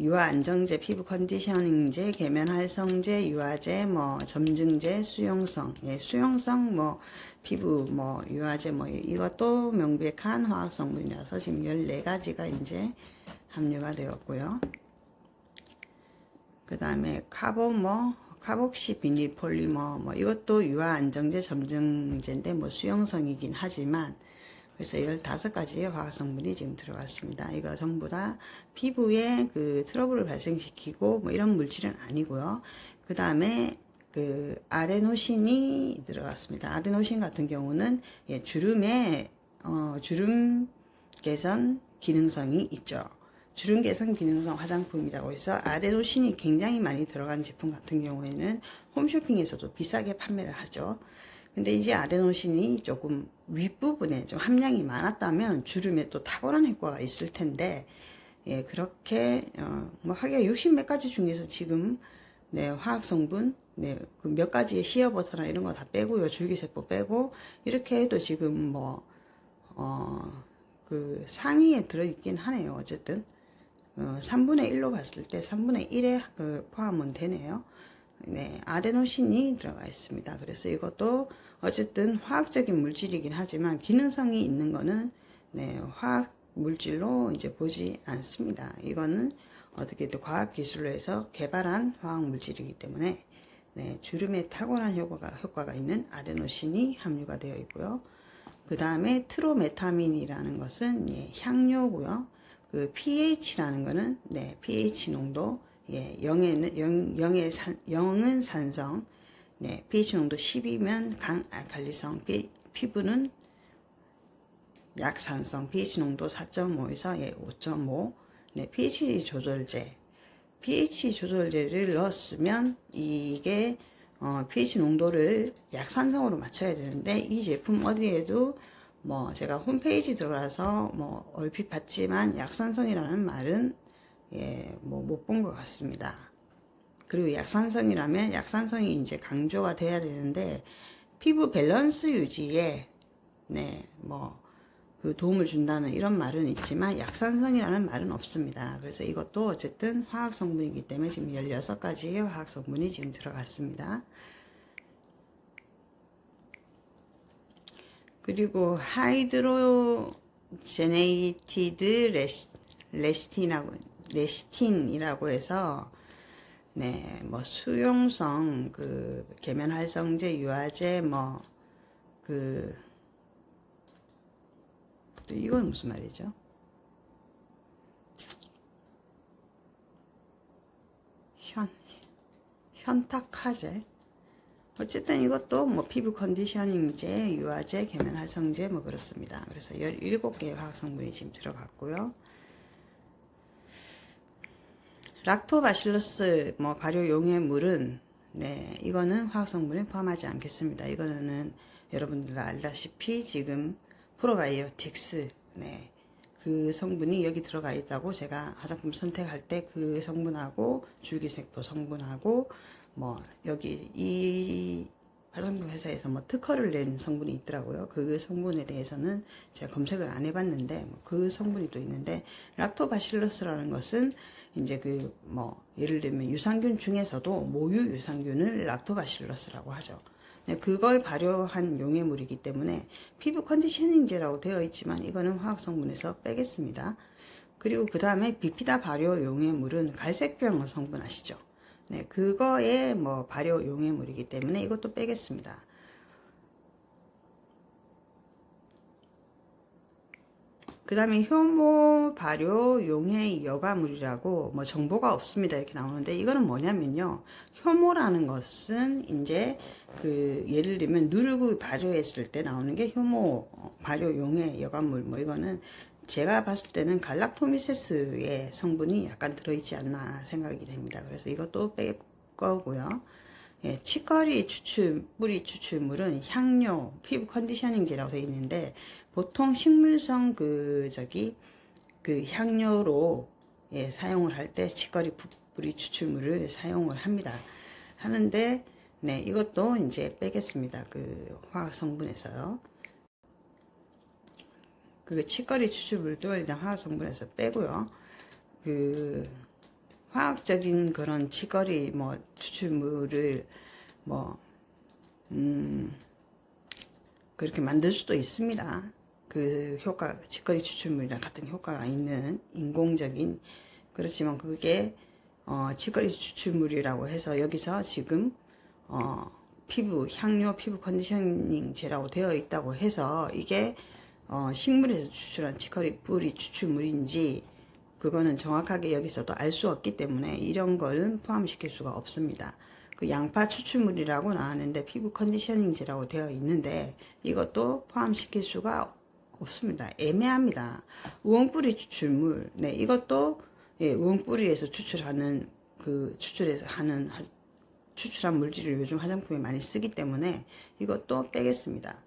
유화 안정제, 피부 컨디셔닝제, 계면 활성제, 유화제, 뭐 점증제, 수용성, 수용성 뭐 피부 뭐 유화제 뭐 이것도 명백한 화학 성분이라서 지금 14가지가 이제 함유가 되었고요. 그 다음에 카복시 비닐 폴리머 뭐 이것도 유화 안정제, 점증제인데 뭐 수용성이긴 하지만 그래서 15가지의 화학 성분이 지금 들어갔습니다. 이거 전부 다 피부에 그 트러블을 발생시키고 뭐 이런 물질은 아니고요. 그 다음에 아데노신이 들어갔습니다. 아데노신 같은 경우는 주름 개선 기능성이 있죠. 주름 개선 기능성 화장품이라고 해서 아데노신이 굉장히 많이 들어간 제품 같은 경우에는 홈쇼핑에서도 비싸게 판매를 하죠. 근데 이제 아데노신이 조금 윗부분에 좀 함량이 많았다면 주름에 또 탁월한 효과가 있을 텐데, 예, 그렇게 뭐 하기가 60몇 가지 중에서 지금 네, 화학 성분, 네, 그 몇 가지의 시어버터나 이런 거 다 빼고요, 줄기세포 빼고 이렇게 해도 지금 뭐 그 상위에 들어있긴 하네요. 어쨌든 3분의 1로 봤을 때 3분의 1에 포함은 되네요. 네, 아데노신이 들어가 있습니다. 그래서 이것도 어쨌든 화학적인 물질이긴 하지만 기능성이 있는 거는 네, 화학 물질로 이제 보지 않습니다. 이거는 어떻게든 과학 기술로 해서 개발한 화학 물질이기 때문에 네, 주름에 탁월한 효과가 있는 아데노신이 함유가 되어 있고요. 그 다음에 트로메타민이라는 것은 예, 향료고요. 그 pH라는 거는 네, pH 농도 예, 0은 산성, 네, pH 농도 10이면 강알칼리성, 피부는 약산성, pH 농도 4.5에서 예, 5.5, 네, pH 조절제를 넣었으면 이게 pH 농도를 약산성으로 맞춰야 되는데 이 제품 어디에도 뭐 제가 홈페이지 들어가서 뭐 얼핏 봤지만 약산성이라는 말은 예, 뭐 못 본 것 같습니다. 그리고 약산성이라면 약산성이 이제 강조가 돼야 되는데 피부 밸런스 유지에 네, 뭐 그 도움을 준다는 이런 말은 있지만 약산성이라는 말은 없습니다. 그래서 이것도 어쨌든 화학 성분이기 때문에 지금 16가지의 화학 성분이 지금 들어갔습니다. 그리고 하이드로제네이티드 레시틴이라고 해서 네, 뭐 수용성 그 계면 활성제, 유화제 뭐 그 이건 무슨 말이죠? 현탁화제. 어쨌든 이것도 뭐 피부 컨디셔닝제, 유화제, 계면 활성제 뭐 그렇습니다. 그래서 17개의 화학 성분이 지금 들어갔고요. 락토바실러스 뭐 발효 용해 물은 네, 이거는 화학 성분에 포함하지 않겠습니다. 이거는 여러분들 알다시피 지금 프로바이오틱스 네, 그 성분이 여기 들어가 있다고 제가 화장품 선택할 때 그 성분하고 줄기세포 성분하고 뭐 여기 이 화장품 회사에서 뭐 특허를 낸 성분이 있더라고요. 그 성분에 대해서는 제가 검색을 안 해봤는데 그 성분이 또 있는데 락토바실러스라는 것은 이제 그 뭐 예를 들면 유산균 중에서도 모유 유산균을 락토바실러스라고 하죠. 그걸 발효한 용해물이기 때문에 피부 컨디셔닝제라고 되어 있지만 이거는 화학 성분에서 빼겠습니다. 그리고 그 다음에 비피다 발효 용해물은 갈색병 성분 아시죠? 네, 그거의 뭐 발효 용해물이기 때문에 이것도 빼겠습니다. 그 다음에 효모 발효 용해 여과물이라고 뭐 정보가 없습니다 이렇게 나오는데 이거는 뭐냐면요, 효모라는 것은 이제 그 예를 들면 누르고 발효했을 때 나오는 게 효모 발효 용해 여과물, 뭐 이거는 제가 봤을 때는 갈락토미세스의 성분이 약간 들어있지 않나 생각이 됩니다. 그래서 이것도 뺄 거고요. 예, 치커리 추출, 뿌리 추출물은 향료, 피부 컨디셔닝제라고 되어 있는데 보통 식물성 그 향료로 예, 사용을 할 때 치커리 뿌리 추출물을 사용을 하는데 네, 이것도 이제 빼겠습니다. 그 화학 성분에서요. 그 치커리 추출물도 일단 화학 성분에서 빼고요. 그 화학적인 그런 치커리 뭐 추출물을 뭐 그렇게 만들 수도 있습니다. 그 효과, 치커리 추출물이랑 같은 효과가 있는 인공적인, 그렇지만 그게 치커리 추출물이라고 해서 여기서 지금 피부 향료, 피부 컨디셔닝제라고 되어 있다고 해서 이게 식물에서 추출한 치커리 뿌리 추출물인지 그거는 정확하게 여기서도 알 수 없기 때문에 이런 거는 포함시킬 수가 없습니다. 그 양파 추출물이라고 나왔는데 피부 컨디셔닝제라고 되어 있는데 이것도 포함시킬 수가 없습니다. 애매합니다. 우엉뿌리 추출물, 네, 이것도 예, 우엉뿌리에서 추출한 물질을 요즘 화장품에 많이 쓰기 때문에 이것도 빼겠습니다.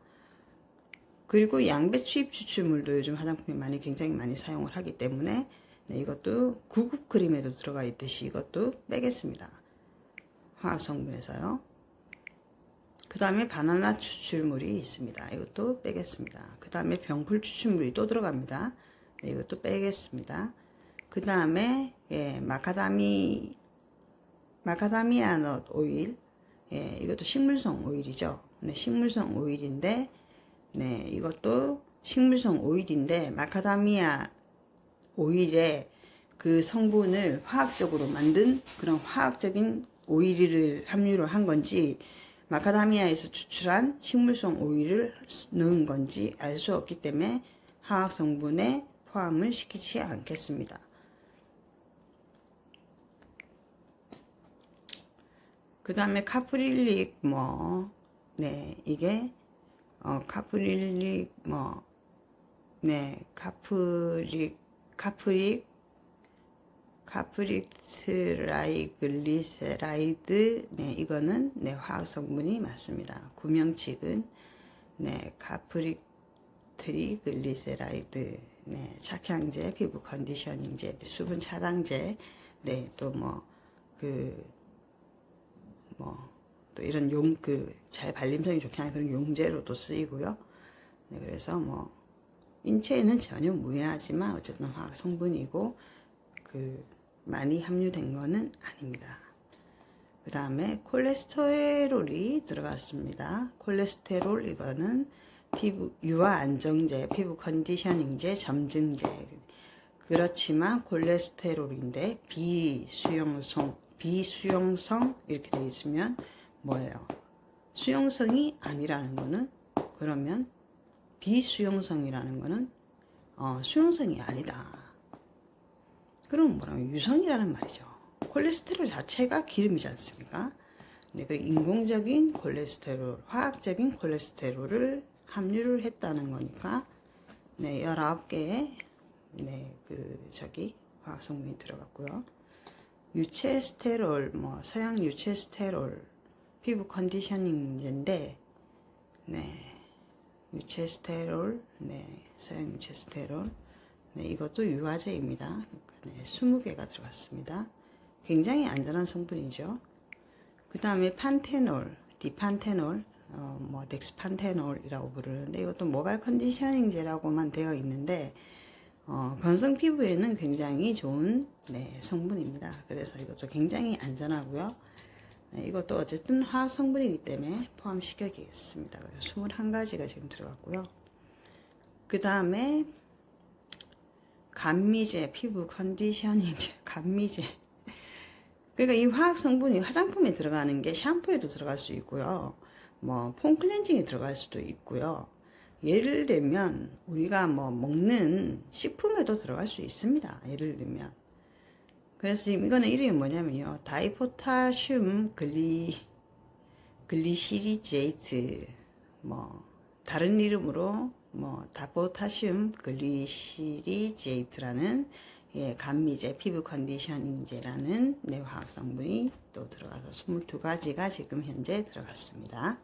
그리고 양배추 잎 추출물도 요즘 화장품에 굉장히 많이 사용을 하기 때문에 네, 이것도 구급 크림에도 들어가 있듯이 이것도 빼겠습니다. 화학 성분에서요. 그 다음에 바나나 추출물이 있습니다. 이것도 빼겠습니다. 그 다음에 병풀 추출물이 또 들어갑니다. 네, 이것도 빼겠습니다. 그 다음에 예, 마카다미아넛 오일, 예, 이것도 식물성 오일이죠. 네, 식물성 오일인데, 네, 이것도 식물성 오일인데 마카다미아 오일의 그 성분을 화학적으로 만든 그런 화학적인 오일을 함유를 한 건지 마카다미아에서 추출한 식물성 오일을 넣은 건지 알 수 없기 때문에 화학 성분에 포함을 시키지 않겠습니다. 그 다음에 카프릴릭 네, 이게 카프릴릭 네, 카프릭트라이글리세라이드, 네, 이거는 네, 화학 성분이 맞습니다. 구명칙은 네, 카프릭트리글리세라이드, 네, 착향제, 피부 컨디셔닝제, 수분 차단제, 네, 또 또 이런 잘 발림성이 좋게 하는 그런 용제로도 쓰이고요. 네, 그래서 인체에는 전혀 무해하지만 어쨌든 화학 성분이고 많이 함유된 거는 아닙니다. 그 다음에 콜레스테롤이 들어갔습니다. 콜레스테롤 이거는 피부 유화 안정제, 피부 컨디셔닝제, 점증제. 그렇지만 콜레스테롤인데 비수용성 이렇게 되어 있으면 뭐예요? 수용성이 아니라는 거는 그러면 비수용성이라는 거는 수용성이 아니다. 그럼 뭐라면 유성이라는 말이죠. 콜레스테롤 자체가 기름이지 않습니까? 네, 그리고 인공적인 콜레스테롤, 화학적인 콜레스테롤을 함유를 했다는 거니까 네, 19개의 네, 화학 성분이 들어갔고요. 유체스테롤, 서양 유체스테롤, 피부 컨디셔닝제인데, 네, 유체스테롤, 네, 서양 유체스테롤, 네, 이것도 유화제입니다. 그러니까 네, 20개가 들어갔습니다. 굉장히 안전한 성분이죠. 그 다음에 판테놀, 디판테놀, 덱스판테놀이라고 부르는데 이것도 모발 컨디셔닝제라고만 되어 있는데 건성 피부에는 굉장히 좋은 네, 성분입니다. 그래서 이것도 굉장히 안전하고요. 네, 이것도 어쨌든 화학 성분이기 때문에 포함시켜야겠습니다. 21가지가 지금 들어갔고요. 그 다음에 감미제, 피부 컨디셔닝제, 감미제. 그러니까 이 화학 성분이 화장품에 들어가는 게 샴푸에도 들어갈 수 있고요. 폼 클렌징에 들어갈 수도 있고요. 예를 들면 우리가 먹는 식품에도 들어갈 수 있습니다. 예를 들면. 그래서 지금 이거는 이름이 뭐냐면요. 다이포타슘 글리시리제이트, 다른 이름으로 다포타슘 글리시리제이트라는 예, 감미제, 피부 컨디셔닝제라는 네, 화학 성분이 또 들어가서 22가지가 지금 현재 들어갔습니다.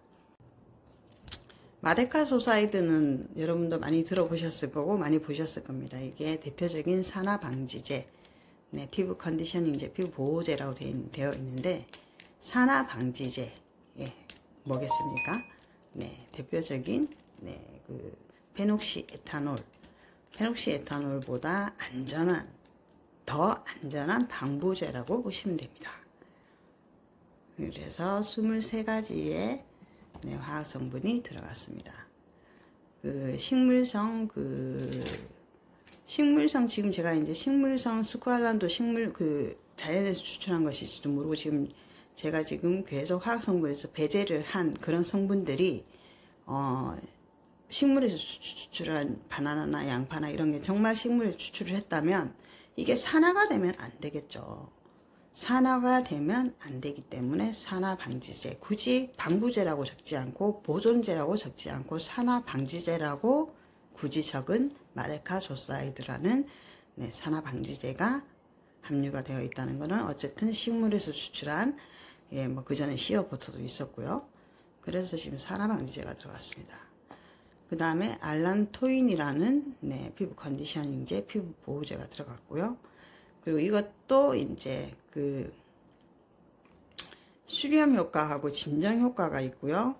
마데카소사이드는 여러분도 많이 들어보셨을 거고 많이 보셨을 겁니다. 이게 대표적인 산화 방지제, 네, 피부 컨디셔닝제, 피부 보호제라고 되어 있는데 산화 방지제, 예, 뭐겠습니까? 네, 대표적인 네, 페녹시에탄올보다 더 안전한 방부제라고 보시면 됩니다. 그래서 23가지의 네, 화학 성분이 들어갔습니다. 식물성 지금 제가 이제 식물성 스쿠알란도 자연에서 추출한 것일지도 모르고 제가 지금 계속 화학 성분에서 배제를 한 그런 성분들이 식물에서 추출한 바나나나 양파나 이런 게 정말 식물에서 추출을 했다면 이게 산화가 되면 안 되겠죠. 산화가 되면 안 되기 때문에 산화 방지제, 굳이 방부제라고 적지 않고 보존제라고 적지 않고 산화 방지제라고 굳이 적은 마데카소사이드라는 네, 산화 방지제가 함유가 되어 있다는 것은 어쨌든 식물에서 추출한 뭐 그전에 시어버터도 있었고요. 그래서 지금 산화방지제가 들어갔습니다. 그 다음에 알란토인이라는 피부 컨디셔닝제, 피부 보호제가 들어갔고요. 그리고 이것도 이제 그 수렴 효과하고 진정 효과가 있고요.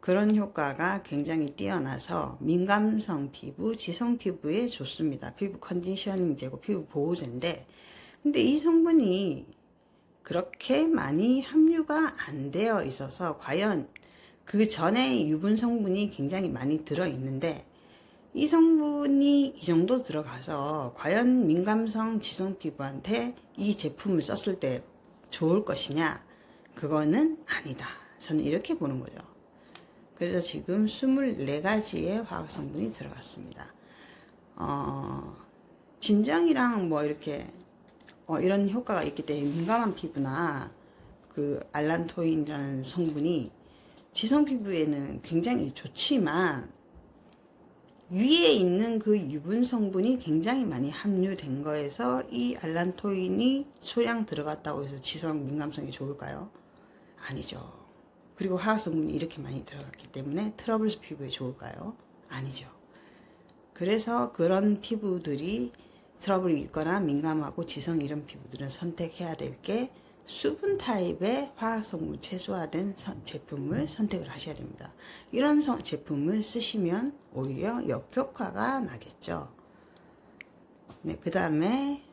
그런 효과가 굉장히 뛰어나서 민감성 피부, 지성 피부에 좋습니다. 피부 컨디셔닝제고 피부 보호제인데, 근데 이 성분이 그렇게 많이 함유가 안 되어 있어서 과연 그 전에 유분 성분이 굉장히 많이 들어 있는데 이 성분이 이 정도 들어가서 과연 민감성 지성 피부한테 이 제품을 썼을 때 좋을 것이냐? 그거는 아니다. 저는 이렇게 보는 거죠. 그래서 지금 24가지의 화학 성분이 들어갔습니다. 진정이랑 뭐 이렇게 이런 효과가 있기 때문에 민감한 피부나 그 알란토인이라는 성분이 지성 피부에는 굉장히 좋지만 위에 있는 그 유분 성분이 굉장히 많이 함유된 거에서 이 알란토인이 소량 들어갔다고 해서 지성 민감성이 좋을까요? 아니죠. 그리고 화학 성분이 이렇게 많이 들어갔기 때문에 트러블 피부에 좋을까요? 아니죠. 그래서 그런 피부들이 트러블이 있거나 민감하고 지성 이런 피부들은 선택해야 될 게 수분 타입의 화학성분 최소화된 제품을 선택을 하셔야 됩니다. 이런 제품을 쓰시면 오히려 역효과가 나겠죠. 네, 그 다음에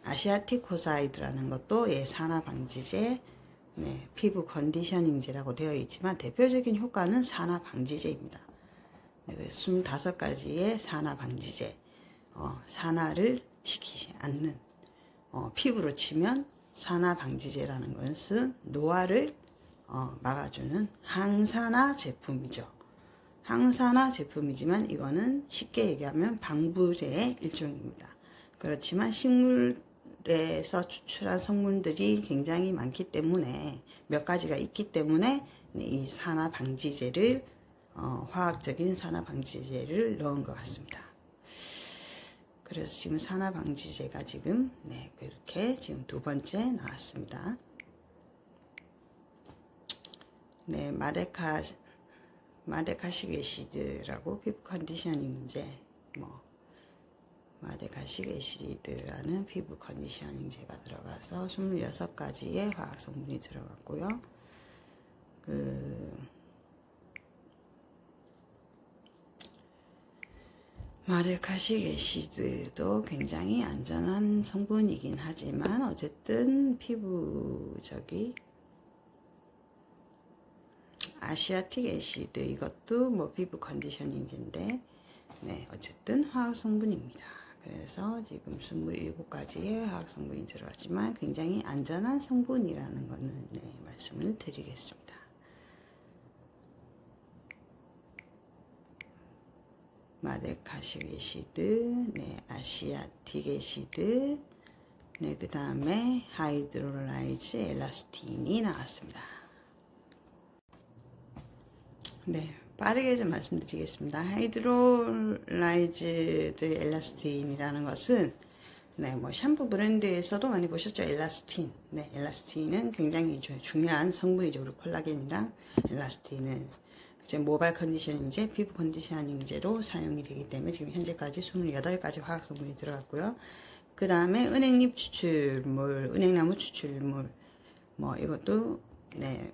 아시아티코사이드라는 것도 산화방지제, 피부 컨디셔닝제라고 되어 있지만 대표적인 효과는 산화방지제입니다. 네, 그래서 25가지의 산화방지제, 산화를 시키지 않는, 피부로 치면 산화방지제라는 것은 노화를 막아주는 항산화 제품이죠. 항산화 제품이지만 이거는 쉽게 얘기하면 방부제의 일종입니다. 그렇지만 식물에서 추출한 성분들이 굉장히 많기 때문에 몇 가지가 있기 때문에 이 산화방지제를 화학적인 산화방지제를 넣은 것 같습니다. 그래서 지금 산화방지제가 지금 그렇게 지금 2번째 나왔습니다. 네, 마데카식 애시드라고 피부 컨디셔닝제, 마데카식 애시드라는 피부 컨디셔닝제가 들어가서 26가지의 화학 성분이 들어갔고요. 마데카식 애시드도 굉장히 안전한 성분이긴 하지만 어쨌든 아시아틱 애시드 이것도 뭐 피부 컨디셔닝제인데 어쨌든 화학 성분입니다. 그래서 지금 27가지의 화학 성분이 들어갔지만 굉장히 안전한 성분이라는 거는 말씀을 드리겠습니다. 마데카식 애시드, 아시아틱 애시드, 그 다음에 하이드로라이즈 엘라스틴이 나왔습니다. 빠르게 좀 말씀드리겠습니다. 하이드로라이즈드 엘라스틴이라는 것은 뭐 샴푸 브랜드에서도 많이 보셨죠. 엘라스틴. 엘라스틴은 굉장히 중요한 성분이죠. 우리 콜라겐이랑 엘라스틴은 이제 모발 컨디셔닝제, 피부 컨디셔닝제로 사용이 되기 때문에 지금 현재까지 28가지 화학 성분이 들어갔고요. 그 다음에 은행잎 추출물, 은행나무 추출물, 이것도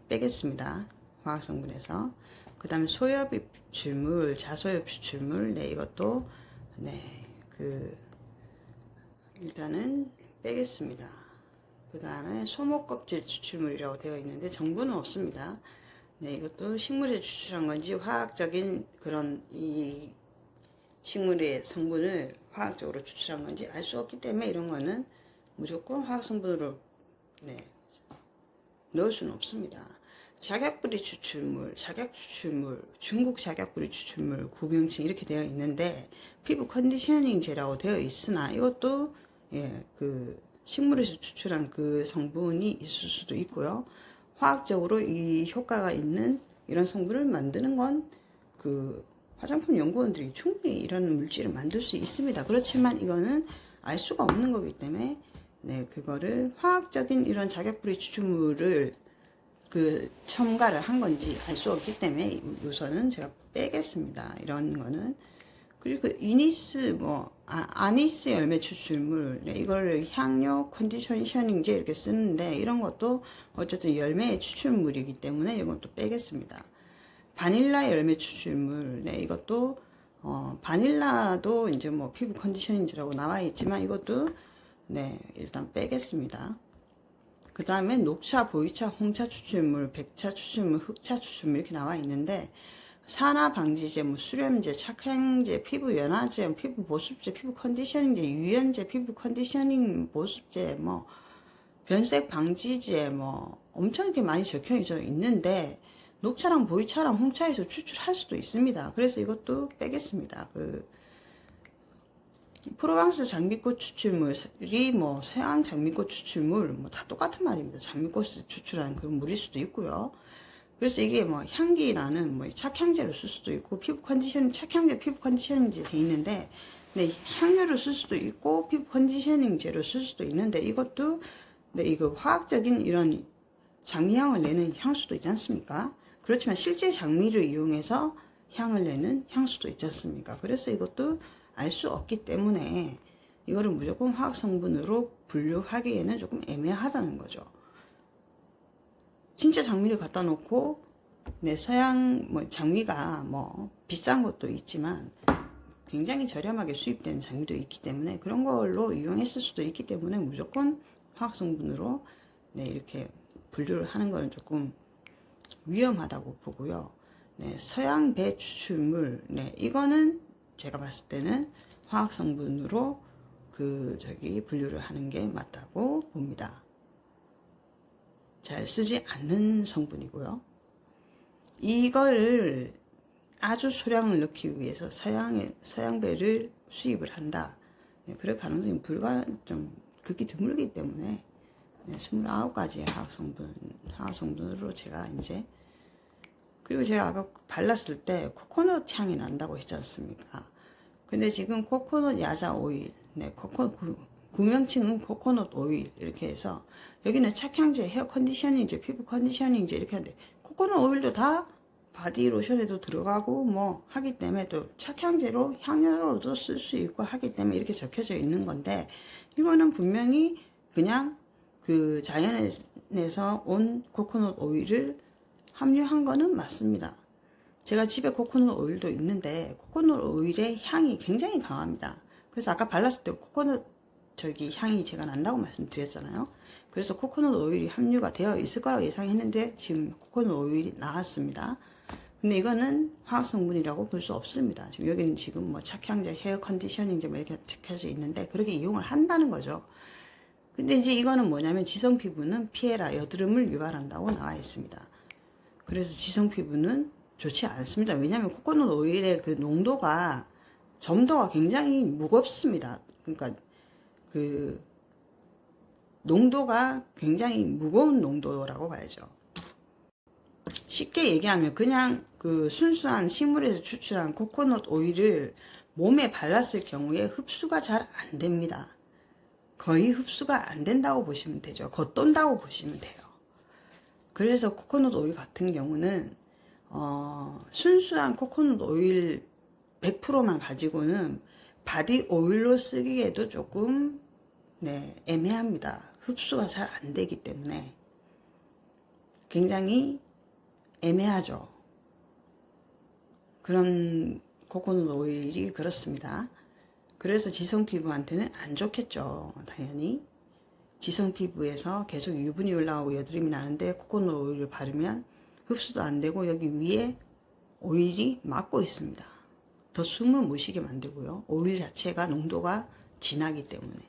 빼겠습니다. 화학 성분에서. 그 다음에 소엽잎 추출물, 자소엽 추출물, 이것도 일단은 빼겠습니다. 그 다음에 소목껍질 추출물이라고 되어 있는데 정보는 없습니다. 이것도 식물에 추출한 건지 화학적인 그런 이 식물의 성분을 화학적으로 추출한 건지 알 수 없기 때문에 이런 거는 무조건 화학 성분으로 넣을 수는 없습니다. 작약뿌리 추출물, 작약 추출물, 중국 작약뿌리 추출물, 구명층 이렇게 되어 있는데 피부 컨디셔닝제라고 되어 있으나 이것도 그 식물에서 추출한 그 성분이 있을 수도 있고요. 화학적으로 이 효과가 있는 이런 성분을 만드는 건 그 화장품 연구원들이 충분히 이런 물질을 만들 수 있습니다. 그렇지만 이거는 알 수가 없는 거기 때문에 네, 그거를 화학적인 이런 자격불입 추출물을 그 첨가를 한 건지 알 수 없기 때문에 우선은 제가 빼겠습니다. 이런 거는. 그리고 이니스 아니스 열매 추출물, 네, 이거를 향료 컨디셔닝제 이렇게 쓰는데 이런 것도 어쨌든 열매의 추출물이기 때문에 이런 것도 빼겠습니다. 바닐라 열매 추출물, 네, 이것도 바닐라도 이제 뭐 피부 컨디셔닝제라고 나와 있지만 이것도 네, 일단 빼겠습니다. 그 다음에 녹차, 보이차, 홍차 추출물, 백차 추출물, 흑차 추출물 이렇게 나와 있는데 산화 방지제, 뭐 수렴제, 착향제, 피부 연화제, 피부 보습제, 피부 컨디셔닝제, 유연제, 피부 컨디셔닝 보습제, 뭐 변색 방지제, 뭐 엄청 이렇게 많이 적혀져 있는데 녹차랑 보이차랑 홍차에서 추출할 수도 있습니다. 그래서 이것도 빼겠습니다. 그 프로방스 장미꽃 추출물이 뭐 서양 장미꽃 추출물 뭐 다 똑같은 말입니다. 장미꽃을 추출하는 그런 물일 수도 있고요. 그래서 이게 뭐 향기라는 뭐 착향제를 쓸 수도 있고 피부 컨디셔닝 착향제 피부 컨디셔닝제 돼 있는데 네, 향료를 쓸 수도 있고 피부 컨디셔닝제를 쓸 수도 있는데 이것도 네, 이거 화학적인 이런 장미향을 내는 향수도 있지 않습니까? 그렇지만 실제 장미를 이용해서 향을 내는 향수도 있지 않습니까? 그래서 이것도 알 수 없기 때문에 이거를 무조건 화학 성분으로 분류하기에는 조금 애매하다는 거죠. 진짜 장미를 갖다 놓고 네, 서양 뭐 장미가 뭐 비싼 것도 있지만 굉장히 저렴하게 수입되는 장미도 있기 때문에 그런 걸로 이용했을 수도 있기 때문에 무조건 화학 성분으로 네, 이렇게 분류를 하는 거는 조금 위험하다고 보고요. 네, 서양 배 추출물, 네, 이거는 제가 봤을 때는 화학 성분으로 분류를 하는 게 맞다고 봅니다. 잘 쓰지 않는 성분이고요. 이거를 아주 소량을 넣기 위해서 서양배를 수입을 한다. 네, 그럴 가능성이 좀 극히 드물기 때문에 네, 29가지의 화학성분으로 제가 이제 그리고 제가 아까 발랐을 때 코코넛 향이 난다고 했지 않습니까? 근데 지금 코코넛 야자 오일, 네, 구명칭은 코코넛 오일 이렇게 해서 여기는 착향제, 헤어 컨디셔닝제, 피부 컨디셔닝제 이렇게 하는데 코코넛 오일도 다 바디 로션에도 들어가고 뭐 하기 때문에 또 착향제로 향료로도 쓸 수 있고 하기 때문에 이렇게 적혀져 있는 건데 이거는 분명히 그냥 그 자연에서 온 코코넛 오일을 함유한 거는 맞습니다. 제가 집에 코코넛 오일도 있는데 코코넛 오일의 향이 굉장히 강합니다. 그래서 아까 발랐을 때 코코넛 향이 제가 난다고 말씀드렸잖아요. 그래서 코코넛 오일이 함유가 되어 있을 거라고 예상했는데 지금 코코넛 오일이 나왔습니다. 근데 이거는 화학 성분이라고 볼 수 없습니다. 지금 여기는 지금 뭐 착향제, 헤어 컨디셔닝제 뭐 이렇게 찍혀져 있는데 그렇게 이용을 한다는 거죠. 근데 이제 이거는 뭐냐면 지성 피부는 피해라, 여드름을 유발한다고 나와 있습니다. 그래서 지성 피부는 좋지 않습니다. 왜냐하면 코코넛 오일의 그 농도가 점도가 굉장히 무겁습니다. 그러니까 그 농도가 굉장히 무거운 농도라고 봐야죠. 쉽게 얘기하면 그냥 그 순수한 식물에서 추출한 코코넛 오일을 몸에 발랐을 경우에 흡수가 잘 안 됩니다. 거의 흡수가 안 된다고 보시면 되죠. 겉돈다고 보시면 돼요. 그래서 코코넛 오일 같은 경우는 순수한 코코넛 오일 100%만 가지고는 바디 오일로 쓰기에도 조금 네, 애매합니다. 흡수가 잘 안 되기 때문에 굉장히 애매하죠. 그런 코코넛 오일이 그렇습니다. 그래서 지성 피부한테는 안 좋겠죠. 당연히 지성 피부에서 계속 유분이 올라오고 여드름이 나는데 코코넛 오일을 바르면 흡수도 안 되고 여기 위에 오일이 막고 있습니다. 더 숨을 못 쉬게 만들고요. 오일 자체가 농도가 진하기 때문에.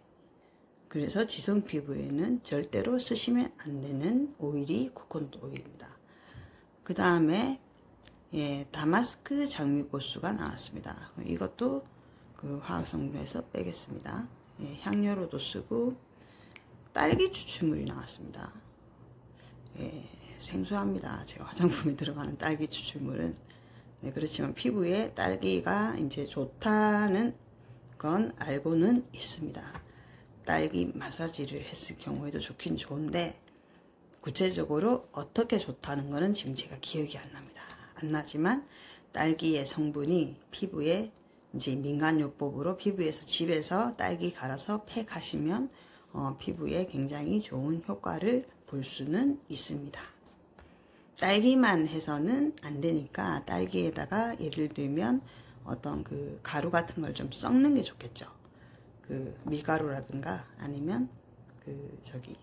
그래서 지성 피부에는 절대로 쓰시면 안 되는 오일이 코코넛 오일입니다. 그 다음에 예, 다마스크 장미꽃수가 나왔습니다. 이것도 그 화학성분에서 빼겠습니다. 예, 향료로도 쓰고 딸기 추출물이 나왔습니다. 예, 생소합니다. 제가 화장품에 들어가는 딸기 추출물은 네, 그렇지만 피부에 딸기가 이제 좋다는 건 알고는 있습니다. 딸기 마사지를 했을 경우에도 좋긴 좋은데, 구체적으로 어떻게 좋다는 거는 지금 제가 기억이 안 납니다. 안 나지만 딸기의 성분이 피부에 이제 민간요법으로 피부에서 집에서 딸기 갈아서 팩하시면 피부에 굉장히 좋은 효과를 볼 수는 있습니다. 딸기만 해서는 안 되니까 딸기에다가 예를 들면 어떤 그 가루 같은 걸 좀 섞는 게 좋겠죠. 그 밀가루라든가 아니면 그 저기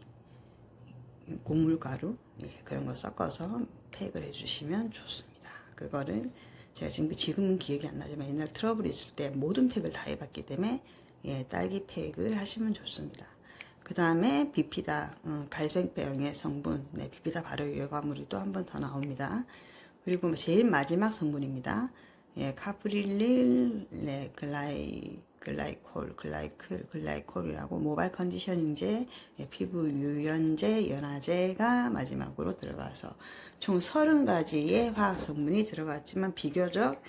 곡물가루, 예, 그런 거 섞어서 팩을 해주시면 좋습니다. 그거를 제가 지금은 기억이 안 나지만 옛날 트러블이 있을 때 모든 팩을 다 해봤기 때문에, 예, 딸기 팩을 하시면 좋습니다. 그 다음에 비피다, 갈색병의 성분, 네, 비피다 발효 유화물이 또 한 번 더 나옵니다. 그리고 제일 마지막 성분입니다. 예, 카프릴릴, 네, 글라이콜이라고 모발 컨디셔닝제, 예, 피부 유연제, 연화제가 마지막으로 들어가서 총 30가지의 화학 성분이 들어갔지만 비교적,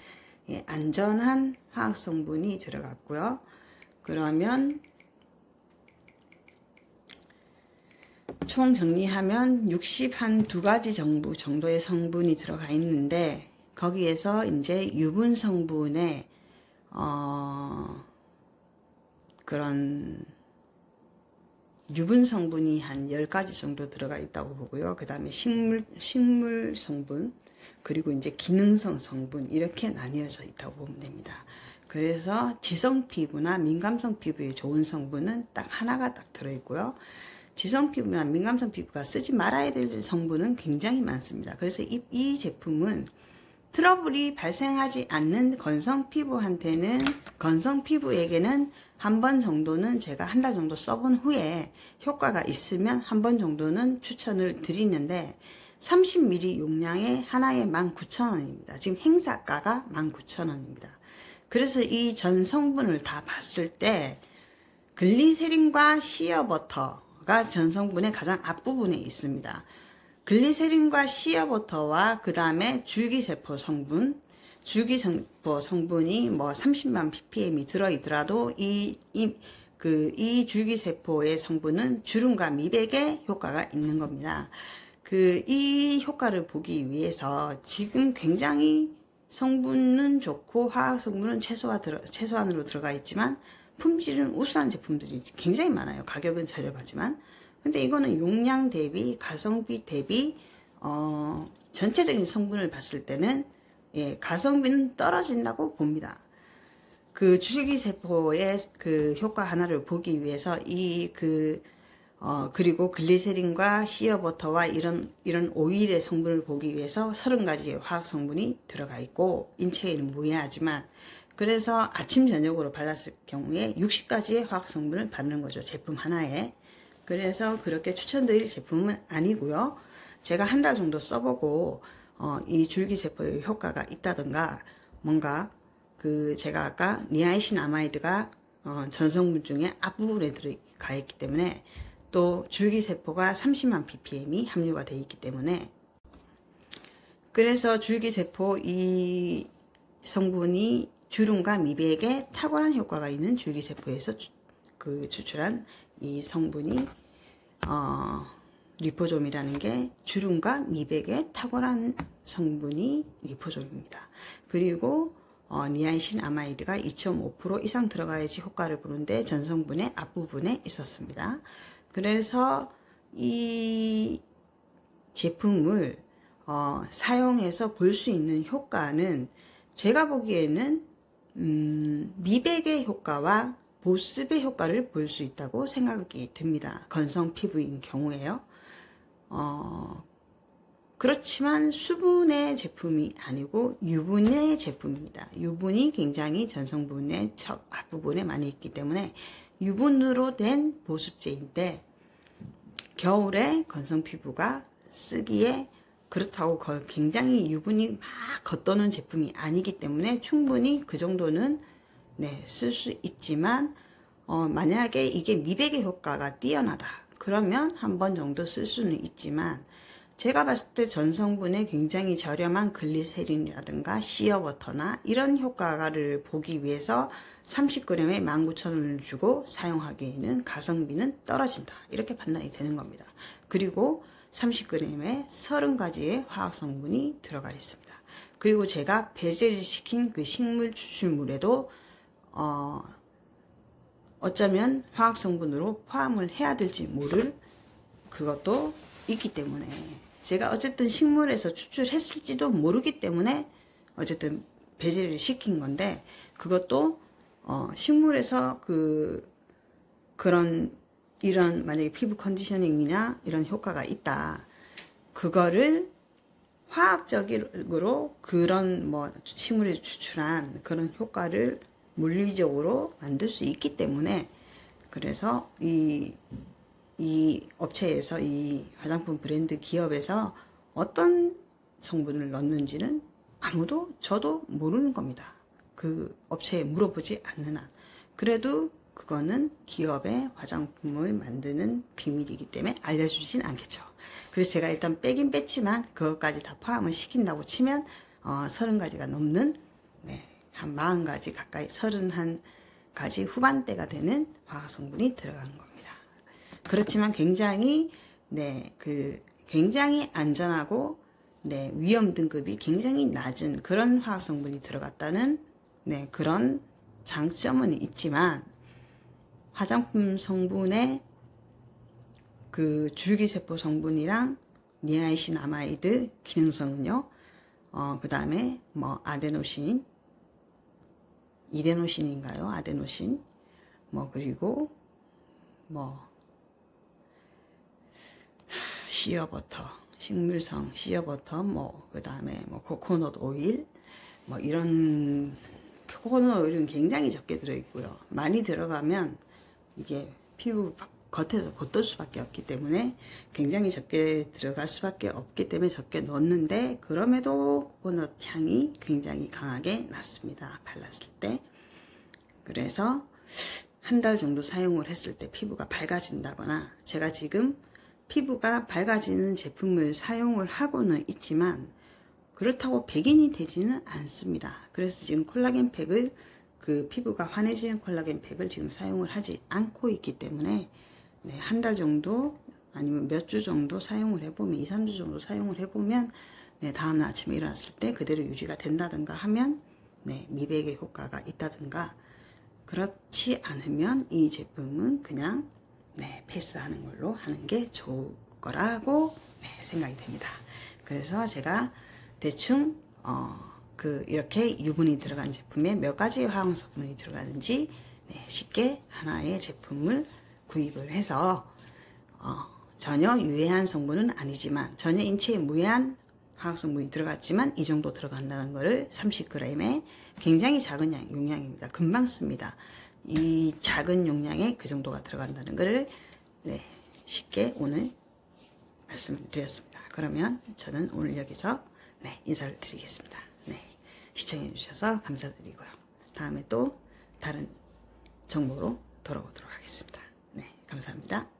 예, 안전한 화학 성분이 들어갔고요. 그러면 총 정리하면 62가지 정도의 성분이 들어가 있는데, 거기에서 이제 유분 성분의 그런 유분 성분이 한 10가지 정도 들어가 있다고 보고요. 그 다음에 식물 성분, 그리고 이제 기능성 성분, 이렇게 나뉘어져 있다고 보면 됩니다. 그래서 지성 피부나 민감성 피부에 좋은 성분은 딱 하나가 딱 들어있고요. 지성 피부나 민감성 피부가 쓰지 말아야 될 성분은 굉장히 많습니다. 그래서 이 제품은 트러블이 발생하지 않는 건성 피부에게는 한 번 정도는 제가 한 달 정도 써본 후에 효과가 있으면 한 번 정도는 추천을 드리는데, 30ml 용량의 하나에 19,000원입니다. 지금 행사가가 19,000원입니다. 그래서 이 전 성분을 다 봤을 때 글리세린과 시어버터가 전 성분의 가장 앞부분에 있습니다. 글리세린과 시어버터와 그 다음에 줄기세포 성분이 뭐 30만 ppm이 들어있더라도 이 줄기세포의 성분은 주름과 미백에 효과가 있는 겁니다. 이 효과를 보기 위해서 지금 굉장히 성분은 좋고 화학 성분은 최소한으로 들어가 있지만 품질은 우수한 제품들이 굉장히 많아요. 가격은 저렴하지만. 근데 이거는 용량 대비, 가성비 대비, 전체적인 성분을 봤을 때는, 예, 가성비는 떨어진다고 봅니다. 그 줄기세포의 그 효과 하나를 보기 위해서 그리고 글리세린과 시어버터와 이런 오일의 성분을 보기 위해서 30가지의 화학 성분이 들어가 있고, 인체에는 무해하지만, 그래서 아침 저녁으로 발랐을 경우에 60가지의 화학 성분을 바르는 거죠. 제품 하나에. 그래서 그렇게 추천드릴 제품은 아니고요. 제가 한 달 정도 써보고 이 줄기세포의 효과가 있다던가, 뭔가 제가 아까 니아이신 아마이드가 전성분 중에 앞부분에 들어가 있기 때문에, 또 줄기세포가 30만 ppm이 함유가 되어 있기 때문에, 그래서 줄기세포 이 성분이 주름과 미백에 탁월한 효과가 있는 줄기세포에서 추출한 이 성분이 리포좀이라는 게 주름과 미백에 탁월한 성분이 리포좀입니다. 그리고 니아이신 아마이드가 2.5% 이상 들어가야지 효과를 보는데 전성분의 앞부분에 있었습니다. 그래서 이 제품을 사용해서 볼 수 있는 효과는 제가 보기에는 미백의 효과와 보습의 효과를 볼 수 있다고 생각이 듭니다. 건성 피부인 경우에요. 그렇지만 수분의 제품이 아니고 유분의 제품입니다. 유분이 굉장히 전성분의 앞부분에 많이 있기 때문에 유분으로 된 보습제인데, 겨울에 건성 피부가 쓰기에 그렇다고 굉장히 유분이 막 겉도는 제품이 아니기 때문에 충분히 그 정도는, 네, 쓸 수 있지만, 만약에 이게 미백의 효과가 뛰어나다 그러면 한 번 정도 쓸 수는 있지만, 제가 봤을 때 전성분에 굉장히 저렴한 글리세린이라든가 시어버터나 이런 효과를 보기 위해서 30g에 19,000원을 주고 사용하기에는 가성비는 떨어진다. 이렇게 판단이 되는 겁니다. 그리고 30g에 30가지의 화학성분이 들어가 있습니다. 그리고 제가 배제시킨 그 식물 추출물에도 어쩌면 화학성분으로 포함을 해야 될지 모를 그것도 있기 때문에 제가 어쨌든 식물에서 추출했을지도 모르기 때문에 어쨌든 배제를 시킨 건데 그것도 식물에서 그런 이런 만약에 피부 컨디셔닝이나 이런 효과가 있다. 그거를 화학적으로 그런 뭐 식물에서 추출한 그런 효과를 물리적으로 만들 수 있기 때문에 그래서 이 업체에서 이 화장품 브랜드 기업에서 어떤 성분을 넣는지는 아무도 저도 모르는 겁니다. 그 업체에 물어보지 않는 한. 그래도 그거는 기업의 화장품을 만드는 비밀이기 때문에 알려주진 않겠죠. 그래서 제가 일단 빼긴 뺐지만 그것까지 다 포함을 시킨다고 치면 30가지가 넘는 한 40가지 가까이 31가지 후반대가 되는 화학성분이 들어간 겁니다. 그렇지만 굉장히 굉장히 안전하고 위험 등급이 굉장히 낮은 그런 화학성분이 들어갔다는 그런 장점은 있지만 화장품 성분의 그 줄기세포 성분이랑 니아신아마이드 기능성은요. 그 다음에 뭐 아데노신, 이데노신인가요? 아데노신, 뭐 그리고 뭐 시어버터, 식물성 시어버터, 뭐 그 다음에 뭐 코코넛 오일, 뭐 이런 코코넛 오일은 굉장히 적게 들어있고요. 많이 들어가면 이게 피부 겉에서 겉돌 수밖에 없기 때문에 굉장히 적게 들어갈 수밖에 없기 때문에 적게 넣었는데 그럼에도 코코넛 향이 굉장히 강하게 났습니다. 발랐을 때. 그래서 한 달 정도 사용을 했을 때 피부가 밝아진다거나 제가 지금 피부가 밝아지는 제품을 사용을 하고는 있지만 그렇다고 백인이 되지는 않습니다. 그래서 지금 콜라겐 팩을 그 피부가 환해지는 콜라겐 팩을 지금 사용을 하지 않고 있기 때문에 한 달 정도 아니면 몇 주 정도 사용을 해보면 2, 3주 정도 사용을 해보면 다음날 아침에 일어났을 때 그대로 유지가 된다든가 하면 미백의 효과가 있다든가 그렇지 않으면 이 제품은 그냥 패스하는 걸로 하는 게 좋을 거라고 생각이 됩니다. 그래서 제가 대충 이렇게 유분이 들어간 제품에 몇 가지 화학성분이 들어가는지 쉽게 하나의 제품을 구입을 해서 전혀 유해한 성분은 아니지만 전혀 인체에 무해한 화학성분이 들어갔지만 이 정도 들어간다는 것을 30g에 굉장히 작은 용량입니다. 금방 씁니다. 이 작은 용량에 그 정도가 들어간다는 것을 쉽게 오늘 말씀을 드렸습니다. 그러면 저는 오늘 여기서 인사를 드리겠습니다. 시청해 주셔서 감사드리고요. 다음에 또 다른 정보로 돌아오도록 하겠습니다. 감사합니다.